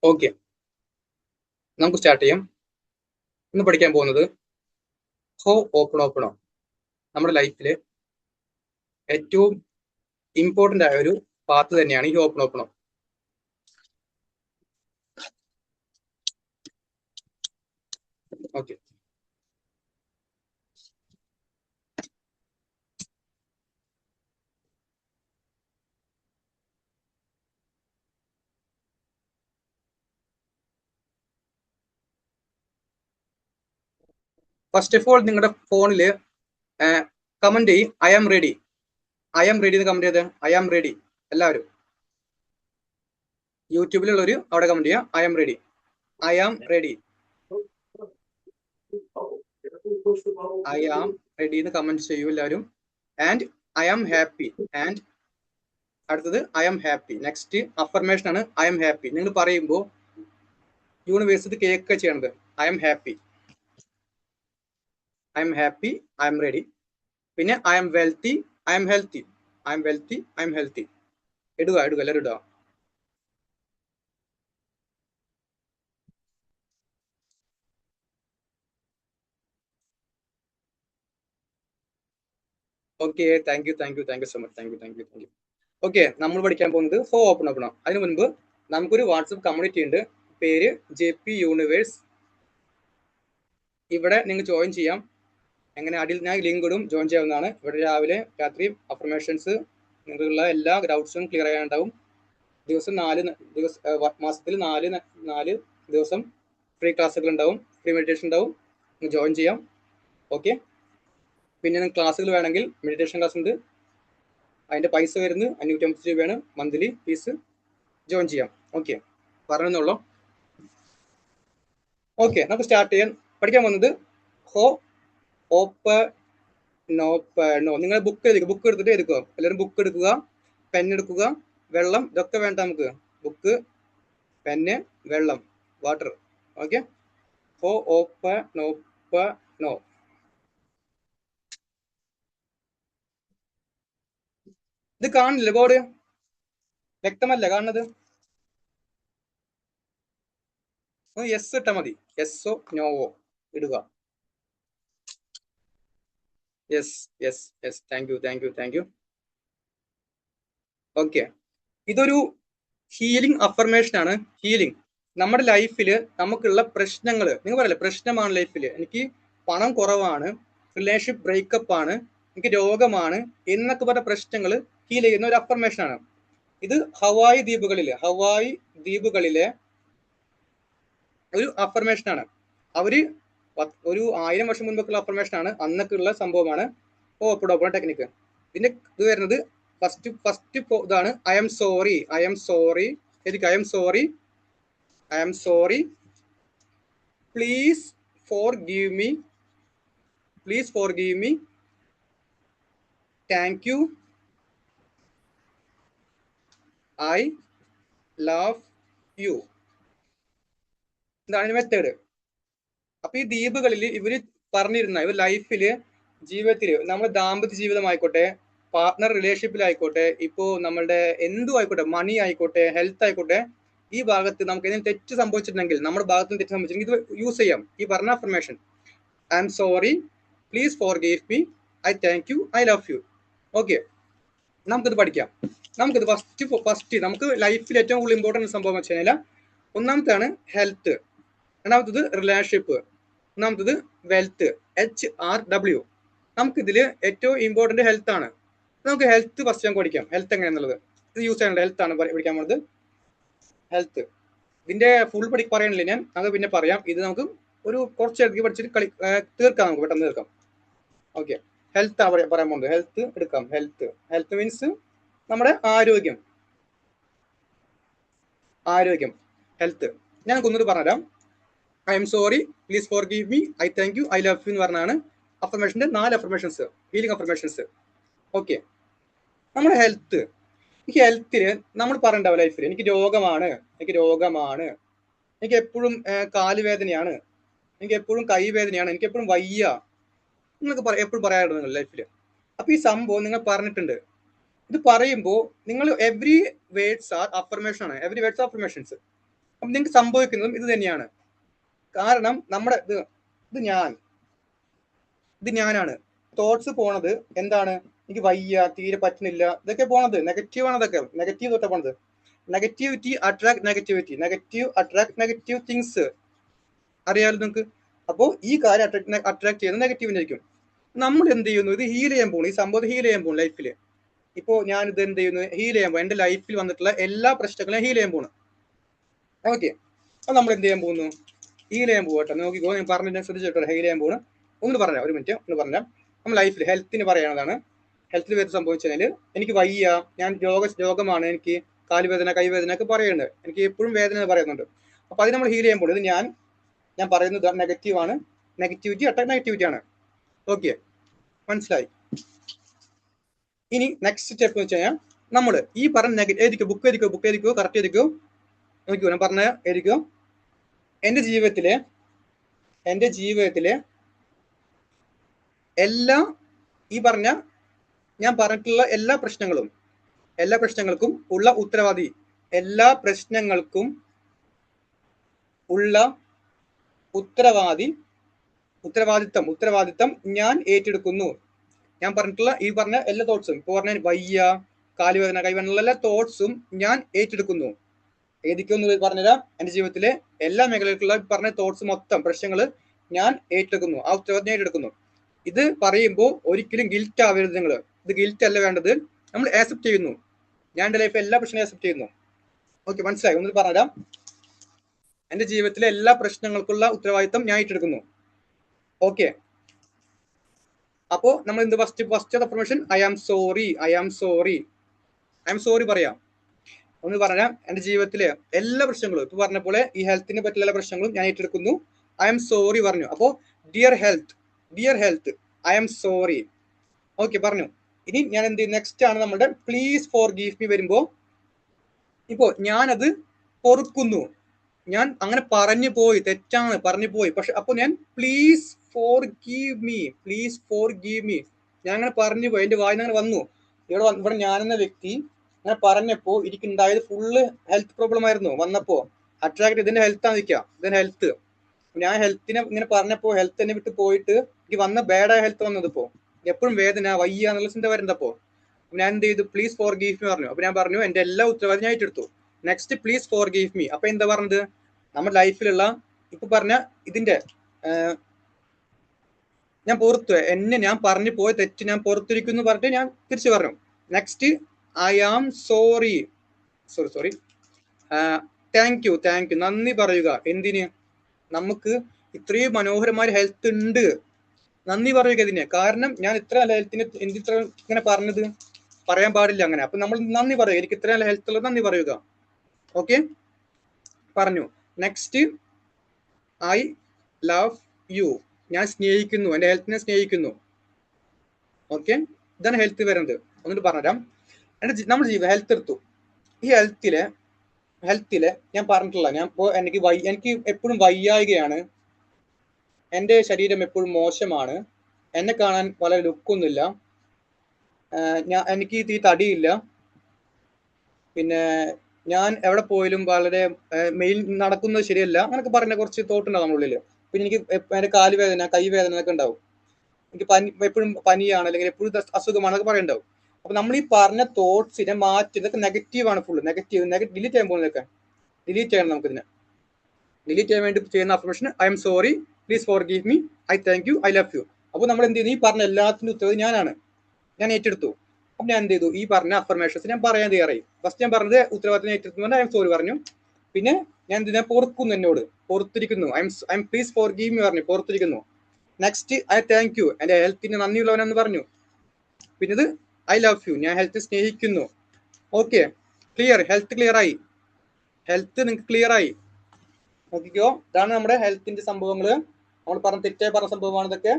Okay, നമുക്ക് start ചെയ്യാം. ഇന്ന് പഠിക്കാൻ പോകുന്നത് ഹോ ഓപ്പണോ. നമ്മുടെ ലൈഫിൽ ഏറ്റവും ഇമ്പോർട്ടൻ്റ് ആയ ഒരു പാർട്ട് തന്നെയാണ് ഈ ഓപ്പണോ. ഓക്കെ, ഫസ്റ്റ് ഓഫ് ഓൾ നിങ്ങളുടെ ഫോണിൽ കമന്റ് ചെയ്യും ഐ ആം റെഡി എന്ന് കമന്റ് ചെയ്ത് ഐ ആം റെഡി. എല്ലാവരും യൂട്യൂബിലുള്ളവർ അവിടെ കമന്റ് ചെയ്യാം ഐ ആം റെഡി എന്ന് കമന്റ് ചെയ്യൂ എല്ലാവരും. And I am happy. And അടുത്തത് I am happy. Next affirmation ആണ് ഐ ആം ഹാപ്പി. നിങ്ങൾ പറയുമ്പോൾ യൂണിവേഴ്സ് ഇത് കേൾക്കുക ചെയ്യണത്. I am happy, I am ready. പിന്നെ I am wealthy, I am healthy. ഇടുക എല്ലാവരും ഇടുക. Okay, thank you so much. Thank you. Okay, നമ്മൾ പഠിക്കാൻ പോകുന്നത് ഹോ ഓപ്പണോ. അതിനു മുൻപ് നമുക്കൊരു വാട്സപ്പ് കമ്മ്യൂണിറ്റി ഉണ്ട്, പേര് JP യൂണിവേഴ്സ്. ഇവിടെ നിങ്ങൾ ജോയിൻ ചെയ്യാം. എങ്ങനെ അടിയിൽ ഞാൻ ലിങ്ക് ഇടും, ജോയിൻ ചെയ്യാവുന്നതാണ്. ഇവിടെ രാവിലെ രാത്രി അഫർമേഷൻസ് നിങ്ങൾക്കുള്ള എല്ലാ ഡൗട്ട്സും ക്ലിയർ ചെയ്യാനുണ്ടാവും. ദിവസം മാസത്തിൽ നാല് ദിവസം ഫ്രീ ക്ലാസ്സുകൾ ഉണ്ടാവും, ഫ്രീ മെഡിറ്റേഷൻ ഉണ്ടാവും. നിങ്ങൾ ജോയിൻ ചെയ്യാം. ഓക്കെ, പിന്നെ നിങ്ങൾക്ക് ക്ലാസ്സുകൾ വേണമെങ്കിൽ മെഡിറ്റേഷൻ ക്ലാസ് ഉണ്ട്. അതിൻ്റെ പൈസ വരുന്നത് 550 രൂപയാണ് മന്ത്ലി ഫീസ്. ജോയിൻ ചെയ്യാം. ഓക്കെ, പറഞ്ഞെന്നുള്ളൂ. ഓക്കെ, നമുക്ക് സ്റ്റാർട്ട് ചെയ്യാൻ. പഠിക്കാൻ പോകുന്നത് ഹോ ഓപ്പണോ. നിങ്ങൾ ബുക്ക് എടുത്തിട്ട് എടുക്കുക. എല്ലാവരും ബുക്ക് എടുക്കുക, പെൻ എടുക്കുക, വെള്ളം ഇതൊക്കെ വേണ്ട നമുക്ക്. ബുക്ക്, പെന്ന്, വെള്ളം, വാട്ടർ. ഓക്കെ, ഹോ ഓപ്പണോ. ഇത് കാണില്ലേ ബോർഡ്? വ്യക്തമല്ല കാണുന്നത്? യെസ് ഇട്ടാ മതി. യെസ്സോ നോവോ ഇടുക. യെസ്. Thank you. ഓക്കെ, ഇതൊരു ഹീലിംഗ് അഫർമേഷൻ ആണ്. ഹീലിംഗ് നമ്മുടെ ലൈഫിൽ നമുക്കുള്ള പ്രശ്നങ്ങൾ, നിങ്ങൾ പറയല്ലേ പ്രശ്നമാണ് ലൈഫിൽ, എനിക്ക് പണം കുറവാണ്, റിലേഷൻഷിപ്പ് ബ്രേക്കപ്പ് ആണ്, എനിക്ക് രോഗമാണ് എന്നൊക്കെ പറഞ്ഞ പ്രശ്നങ്ങൾ ഹീൽ ചെയ്യുന്ന ഒരു അഫർമേഷൻ ആണ്. ഇത് ഹവായി ദ്വീപുകളിലെ ഒരു അഫർമേഷൻ ആണ്. അവര് ഒരു 1000 വർഷം മുൻപൊക്കെയുള്ള അഫർമേഷൻ ആണ്, അന്നൊക്കെയുള്ള സംഭവമാണ് ഓപ്പൺ ടെക്നിക്ക്. ഇതിന്റെ ഇത് വരുന്നത് ഫസ്റ്റ് ഇതാണ് ഐ എം സോറി. എനിക്ക് I M sorry, please forgive me, thank you, I love U. ഇതാണ് മെത്തേഡ്. അപ്പൊ ഈ ദ്വീപുകളിൽ ഇവര് പറഞ്ഞിരുന്ന ഇവർ ലൈഫില് ജീവിതത്തില് നമ്മൾ ദാമ്പത്യ ജീവിതമായിക്കോട്ടെ, പാർട്ട്ണർ റിലേഷൻഷിപ്പിലായിക്കോട്ടെ, ഇപ്പോ നമ്മളുടെ എന്തും ആയിക്കോട്ടെ, മണി ആയിക്കോട്ടെ, ഹെൽത്ത് ആയിക്കോട്ടെ, ഈ ഭാഗത്ത് നമുക്ക് എന്തെങ്കിലും തെറ്റ് സംഭവിച്ചിട്ടുണ്ടെങ്കിൽ, നമ്മുടെ ഭാഗത്ത് തെറ്റ് സംഭവിച്ചിട്ടുണ്ടെങ്കിൽ ഇത് യൂസ് ചെയ്യാം. ഈ പറഞ്ഞ affirmation I M sorry, please forgive me, I thank you, I love U. Okay, നമുക്കിത് പഠിക്കാം. നമുക്കിത് ഫസ്റ്റ് നമുക്ക് ലൈഫിൽ ഏറ്റവും കൂടുതൽ ഇമ്പോർട്ടൻറ്റ് സംഭവം വെച്ച് കഴിഞ്ഞാൽ, ഒന്നാമത്താണ് ഹെൽത്ത്, രണ്ടാമത്തത് റിലേഷൻഷിപ്പ്, ഒന്നാമത്തത് വെൽത്ത്, HRW. നമുക്കിതിൽ ഏറ്റവും ഇമ്പോർട്ടൻറ്റ് ഹെൽത്ത് ആണ്. നമുക്ക് ഹെൽത്ത് ഫസ്റ്റ് നമുക്ക് പഠിക്കാം. ഹെൽത്ത് എങ്ങനെയാണെന്നുള്ളത് ഇത് യൂസ് ചെയ്യേണ്ട ഹെൽത്ത് ആണ് പഠിക്കാൻ പോകുന്നത്. ഹെൽത്ത് ഇതിന്റെ ഫുൾ പറയണില്ല ഞാൻ, അത് പിന്നെ പറയാം. ഇത് നമുക്ക് ഒരു കുറച്ച് പഠിച്ചിട്ട് തീർക്കാം, നമുക്ക് പെട്ടെന്ന് തീർക്കാം. ഓക്കെ, ഹെൽത്ത് പറയാൻ പോകുന്നത്. ഹെൽത്ത് എടുക്കാം. ഹെൽത്ത് മീൻസ് നമ്മുടെ ആരോഗ്യം. ഹെൽത്ത് ഞാൻ ഒന്നുകൂടി പറഞ്ഞുതരാം. I M sorry, please forgive me, I thank you, I love U എന്ന് പറഞ്ഞാണ് അഫർമേഷന്റെ 4 അഫർമേഷൻസ്, ഹീലിംഗ് അഫർമേഷൻസ്. ഓക്കെ, നമ്മുടെ ഹെൽത്ത്. ഈ ഹെൽത്തിന് നമ്മൾ പറയണ്ടാവും ലൈഫിൽ എനിക്ക് രോഗമാണ്, എനിക്ക് എപ്പോഴും കാലുവേദനയാണ്, എനിക്ക് എപ്പോഴും കൈവേദനയാണ്, എനിക്ക് എപ്പോഴും വയ്യ എന്നൊക്കെ എപ്പോഴും പറയാറുണ്ട് നിങ്ങൾ ലൈഫിൽ. അപ്പൊ ഈ സംഭവം നിങ്ങൾ പറഞ്ഞിട്ടുണ്ട്. ഇത് പറയുമ്പോൾ നിങ്ങൾ എവറി വേർഡ്സ് ആർ അഫർമേഷൻ ആണ്. Every words are affirmations. അപ്പം നിങ്ങൾക്ക് സംഭവിക്കുന്നതും ഇത് തന്നെയാണ്. കാരണം നമ്മുടെ ഇത് ഞാനാണ്. തോട്ട്സ് പോണത് എന്താണ്? എനിക്ക് വയ്യ, തീരെ പറ്റുന്നില്ല, ഇതൊക്കെ പോണത് നെഗറ്റീവ് ആണ്. അതൊക്കെ നെഗറ്റീവ് തൊട്ടാ പോണത്. Negativity attract negativity, negative attract negative things. അറിയാലോ നിങ്ങൾക്ക്. അപ്പോൾ ഈ കാര്യം അട്രാക്ട് ചെയ്യുന്നത് നെഗറ്റീവിനെ ആയിരിക്കും. നമ്മൾ എന്ത് ചെയ്യുന്നു? ഇത് ഹീൽ ചെയ്യാൻ പോകുന്നു. ഈ സംഭവം ഹീൽ ചെയ്യാൻ പോകുന്നു ലൈഫിൽ. ഇപ്പോൾ ഞാൻ ഇത് എന്ത് ചെയ്യുന്നു? ഹീൽ ചെയ്യാൻ പോകും. എൻ്റെ ലൈഫിൽ വന്നിട്ടുള്ള എല്ലാ പ്രശ്നങ്ങളെയും ഹീൽ ചെയ്യാൻ പോകുന്നു. ഓക്കെ, അത് നമ്മൾ എന്ത് ചെയ്യാൻ പോകുന്നു? ഹീൽ ചെയ്യാൻ പോകട്ടെ. നോക്കിക്കോ, ഞാൻ പറഞ്ഞിട്ട് ശ്രദ്ധിച്ചിട്ടോ. ഹീൽ ചെയ്യാൻ പോകുന്നു. ഒന്ന് പറഞ്ഞാൽ, ഒരു മിനിറ്റ് ഒന്ന് പറഞ്ഞാൽ. നമ്മൾ ലൈഫിൽ ഹെൽത്തിന് പറയുന്നതാണ്. ഹെൽത്തിൽ വരുന്ന സംഭവിച്ചു കഴിഞ്ഞാൽ എനിക്ക് വയ്യ, ഞാൻ രോഗമാണ്, എനിക്ക് കാലുവേദന കൈവേദന ഒക്കെ പറയുന്നുണ്ട്, എനിക്ക് എപ്പോഴും വേദന പറയുന്നുണ്ട്. അപ്പൊ അത് നമ്മൾ ഹീൽ ചെയ്യാൻ പോകുന്നത് ഞാൻ പറയുന്നത് നെഗറ്റീവാണ്. നെഗറ്റിവിറ്റി അറ്റാക്ക് നെഗറ്റിവിറ്റി ആണ്. ഓക്കെ, മനസ്സിലായി? ഇനി നെക്സ്റ്റ് സ്റ്റെപ്പ് എന്ന് വെച്ച് കഴിഞ്ഞാൽ നമ്മൾ ഈ പറഞ്ഞ എഴുതിക്കോ, ബുക്ക് എഴുതിക്കോ, കറക്റ്റ് എഴുതിക്കോ. നോക്കിക്കോ, ഞാൻ പറഞ്ഞ എഴുതിക്കോ. എൻ്റെ ജീവിതത്തിലെ എല്ലാ ഈ പറഞ്ഞ ഞാൻ പറഞ്ഞിട്ടുള്ള എല്ലാ പ്രശ്നങ്ങൾക്കും ഉള്ള ഉത്തരവാദി, എല്ലാ പ്രശ്നങ്ങൾക്കും ഉള്ള ഉത്തരവാദിത്തം ഞാൻ ഏറ്റെടുക്കുന്നു. ഞാൻ പറഞ്ഞിട്ടുള്ള ഈ പറഞ്ഞ എല്ലാ തോട്ട്സും, ഇപ്പോൾ പറഞ്ഞ വയ്യ, കാലുവേദന കൈവേദന എല്ലാ തോട്ട്സും ഞാൻ ഏറ്റെടുക്കുന്നു. ഏതൊക്കെയൊന്ന് പറഞ്ഞുതരാം. എൻ്റെ ജീവിതത്തിലെ എല്ലാ മേഖലകൾക്കുള്ള പറഞ്ഞ തോട്ട്സ് മൊത്തം പ്രശ്നങ്ങൾ ഞാൻ ഏറ്റെടുക്കുന്നു. ആ ഉത്തരവാദിത്തം ഏറ്റെടുക്കുന്നു. ഇത് പറയുമ്പോൾ ഒരിക്കലും ഗിൽറ്റ് ആവരുത് നിങ്ങൾ. ഇത് ഗിൽറ്റ് അല്ല വേണ്ടത്. നമ്മൾ ആക്സെപ്റ്റ് ചെയ്യുന്നു. ഞാൻ എൻ്റെ ലൈഫിൽ എല്ലാ പ്രശ്നവും ആക്സെപ്റ്റ് ചെയ്യുന്നു. ഓക്കെ, മനസ്സിലായി? ഒന്ന് പറഞ്ഞുതരാം. എൻ്റെ ജീവിതത്തിലെ എല്ലാ പ്രശ്നങ്ങൾക്കുള്ള ഉത്തരവാദിത്തം ഞാൻ ഏറ്റെടുക്കുന്നു. ഓക്കെ, അപ്പോ നമ്മൾ എന്ത് first affirmation I am sorry പറയാം. ഒന്ന് പറഞ്ഞാൽ എൻ്റെ ജീവിതത്തിലെ എല്ലാ പ്രശ്നങ്ങളും ഇപ്പൊ പറഞ്ഞ പോലെ ഈ ഹെൽത്തിനെ പറ്റിയുള്ള എല്ലാ പ്രശ്നങ്ങളും ഞാൻ ഏറ്റെടുക്കുന്നു. ഐ ആം സോറി പറഞ്ഞു. അപ്പോ dear health I am sorry. Okay, പറഞ്ഞു. ഇനി ഞാൻ എന്ത് ചെയ്യും? നെക്സ്റ്റ് ആണ് നമ്മുടെ പ്ലീസ് ഫോർ ഗീവ് മീ. വരുമ്പോ ഇപ്പോ ഞാനത് പൊറുക്കുന്നു. ഞാൻ അങ്ങനെ തെറ്റാണ് പറഞ്ഞു പോയി. പക്ഷെ അപ്പൊ ഞാൻ പ്ലീസ് ഫോർ ഗീവ് മീ ഞാൻ അങ്ങനെ പറഞ്ഞു പോയി. എന്റെ വായിന്ന് അങ്ങനെ വന്നു. ഇവിടെ ഞാനെന്ന വ്യക്തി അങ്ങനെ പറഞ്ഞപ്പോ എനിക്കുണ്ടായത് ഫുള്ള് ഹെൽത്ത് പ്രോബ്ലം ആയിരുന്നു. വന്നപ്പോ അട്രാക്ട് ഇതിന്റെ ഹെൽത്താണ് നിൽക്കുക. ഇതിന്റെ ഹെൽത്ത് ഞാൻ ഹെൽത്തിനെ ഇങ്ങനെ പറഞ്ഞപ്പോ ഹെൽത്ത് എന്നെ വിട്ട് പോയിട്ട് എനിക്ക് വന്ന ബാഡായ ഹെൽത്ത് വന്നതിപ്പോ എപ്പോഴും വേദന വയ്യ എന്നുള്ള ചിന്ത വരുന്നപ്പോ ഞാൻ എന്ത് ചെയ്തു? പ്ലീസ് ഫോർ ഗീവ് മീ പറഞ്ഞു. അപ്പൊ ഞാൻ പറഞ്ഞു എന്റെ എല്ലാ ഉത്തരവാദിത്തം ഞാൻ ഏറ്റെടുത്തു. Next please forgive me. അപ്പൊ എന്താ പറഞ്ഞത്? നമ്മുടെ ലൈഫിലുള്ള ഇപ്പൊ പറഞ്ഞ ഇതിന്റെ ഞാൻ ഞാൻ പറഞ്ഞു പോയ തെറ്റ് ഞാൻ പുറത്തിരിക്കുന്നു പറഞ്ഞിട്ട് ഞാൻ തിരിച്ചു പറഞ്ഞു. Next I am sorry thank you നന്ദി പറയുക. എന്തിന്? നമുക്ക് ഇത്രയും മനോഹരമായ ഹെൽത്ത് ഉണ്ട്, നന്ദി പറയുക ഇതിന്. കാരണം ഞാൻ ഇത്ര നല്ല ഹെൽത്തിന് എന്തിത്ര ഇങ്ങനെ പറഞ്ഞത് പറയാൻ പാടില്ല അങ്ങനെ. അപ്പൊ നമ്മൾ നന്ദി പറയുക. എനിക്ക് ഇത്ര നല്ല ഹെൽത്ത് ഉള്ളത് നന്ദി പറയുക. ഓക്കെ, പറഞ്ഞു. Next I love you. ഞാൻ സ്നേഹിക്കുന്നു, എൻ്റെ ഹെൽത്തിനെ സ്നേഹിക്കുന്നു. ഓക്കെ, ഇതാണ് ഹെൽത്ത് വരുന്നത്. എന്നിട്ട് പറഞ്ഞുതരാം. നമ്മൾ ഹെൽത്ത് എടുത്തു. ഈ ഹെൽത്തിലെ ഞാൻ പറഞ്ഞിട്ടില്ല, എനിക്ക് എപ്പോഴും വയ്യായികയാണ്, എൻ്റെ ശരീരം എപ്പോഴും മോശമാണ്, എന്നെ കാണാൻ വളരെ ലുക്കൊന്നുമില്ല, എനിക്ക് ഈ തടിയില്ല, പിന്നെ ഞാൻ എവിടെ പോയാലും വളരെ മെയിൽ നടക്കുന്നത് ശരിയല്ല, അങ്ങനൊക്കെ പറഞ്ഞ കുറച്ച് തോട്ടുണ്ടാവും നമ്മുടെ ഉള്ളിൽ. പിന്നെ എനിക്ക് എൻ്റെ കാലുവേദന കൈവേദന ഒക്കെ ഉണ്ടാവും, എനിക്ക് എപ്പോഴും പനിയാണ് അല്ലെങ്കിൽ എപ്പോഴും അസുഖമാണ് എന്നൊക്കെ പറയുന്നുണ്ടാവും. അപ്പൊ നമ്മൾ ഈ പറഞ്ഞ തോട്ട്സിനെ മാറ്റി, ഇതൊക്കെ നെഗറ്റീവാണ്, ഫുള്ള് നെഗറ്റീവ് ഡിലീറ്റ് ചെയ്യാൻ പോകുന്നതൊക്കെ ഡിലീറ്റ് ചെയ്യണം. നമുക്കിതിനെ ഡിലീറ്റ് ചെയ്യാൻ വേണ്ടി ചെയ്യുന്ന affirmation I M sorry, please forgive me, I thank you, I love U. അപ്പോൾ നമ്മൾ എന്ത് ചെയ്യുന്നു? ഈ പറഞ്ഞ എല്ലാത്തിൻ്റെ ഉത്തരവാദി ഞാൻ ഏറ്റെടുത്തു. അപ്പം ഞാൻ എന്ത് ചെയ്തു? ഈ പറഞ്ഞ അഫർമേഷൻസ് ഞാൻ പറയാൻ തയ്യാറായി. ഫസ്റ്റ് ഞാൻ പറഞ്ഞത് ഉത്തരവാദിത്തം ഏറ്റെടുത്തുകൊണ്ട് ഐ എം സോറി പറഞ്ഞു. പിന്നെ ഞാൻ എന്തിനാ പൊറുക്കുന്നു, എന്നോട് പൊറുത്തിരിക്കുന്നു, I'm please forgive me പറഞ്ഞു, പൊറുത്തിരിക്കുന്നു. നെക്സ്റ്റ് ഐ താങ്ക് യു, എൻ്റെ ഹെൽത്തിന് നന്ദിയുള്ളവനെന്ന് പറഞ്ഞു. പിന്നെ ഇത് ഐ ലവ് യു, ഞാൻ ഹെൽത്ത് സ്നേഹിക്കുന്നു. ഓക്കെ, ഹെൽത്ത് ക്ലിയർ ആയി. ഹെൽത്ത് നിങ്ങൾക്ക് ക്ലിയർ ആയി. നോക്കിക്കോ, ഇതാണ് നമ്മുടെ ഹെൽത്തിന്റെ സംഭവങ്ങൾ. നമ്മൾ തെറ്റായി പറഞ്ഞ സംഭവമാണ് ഇതൊക്കെ.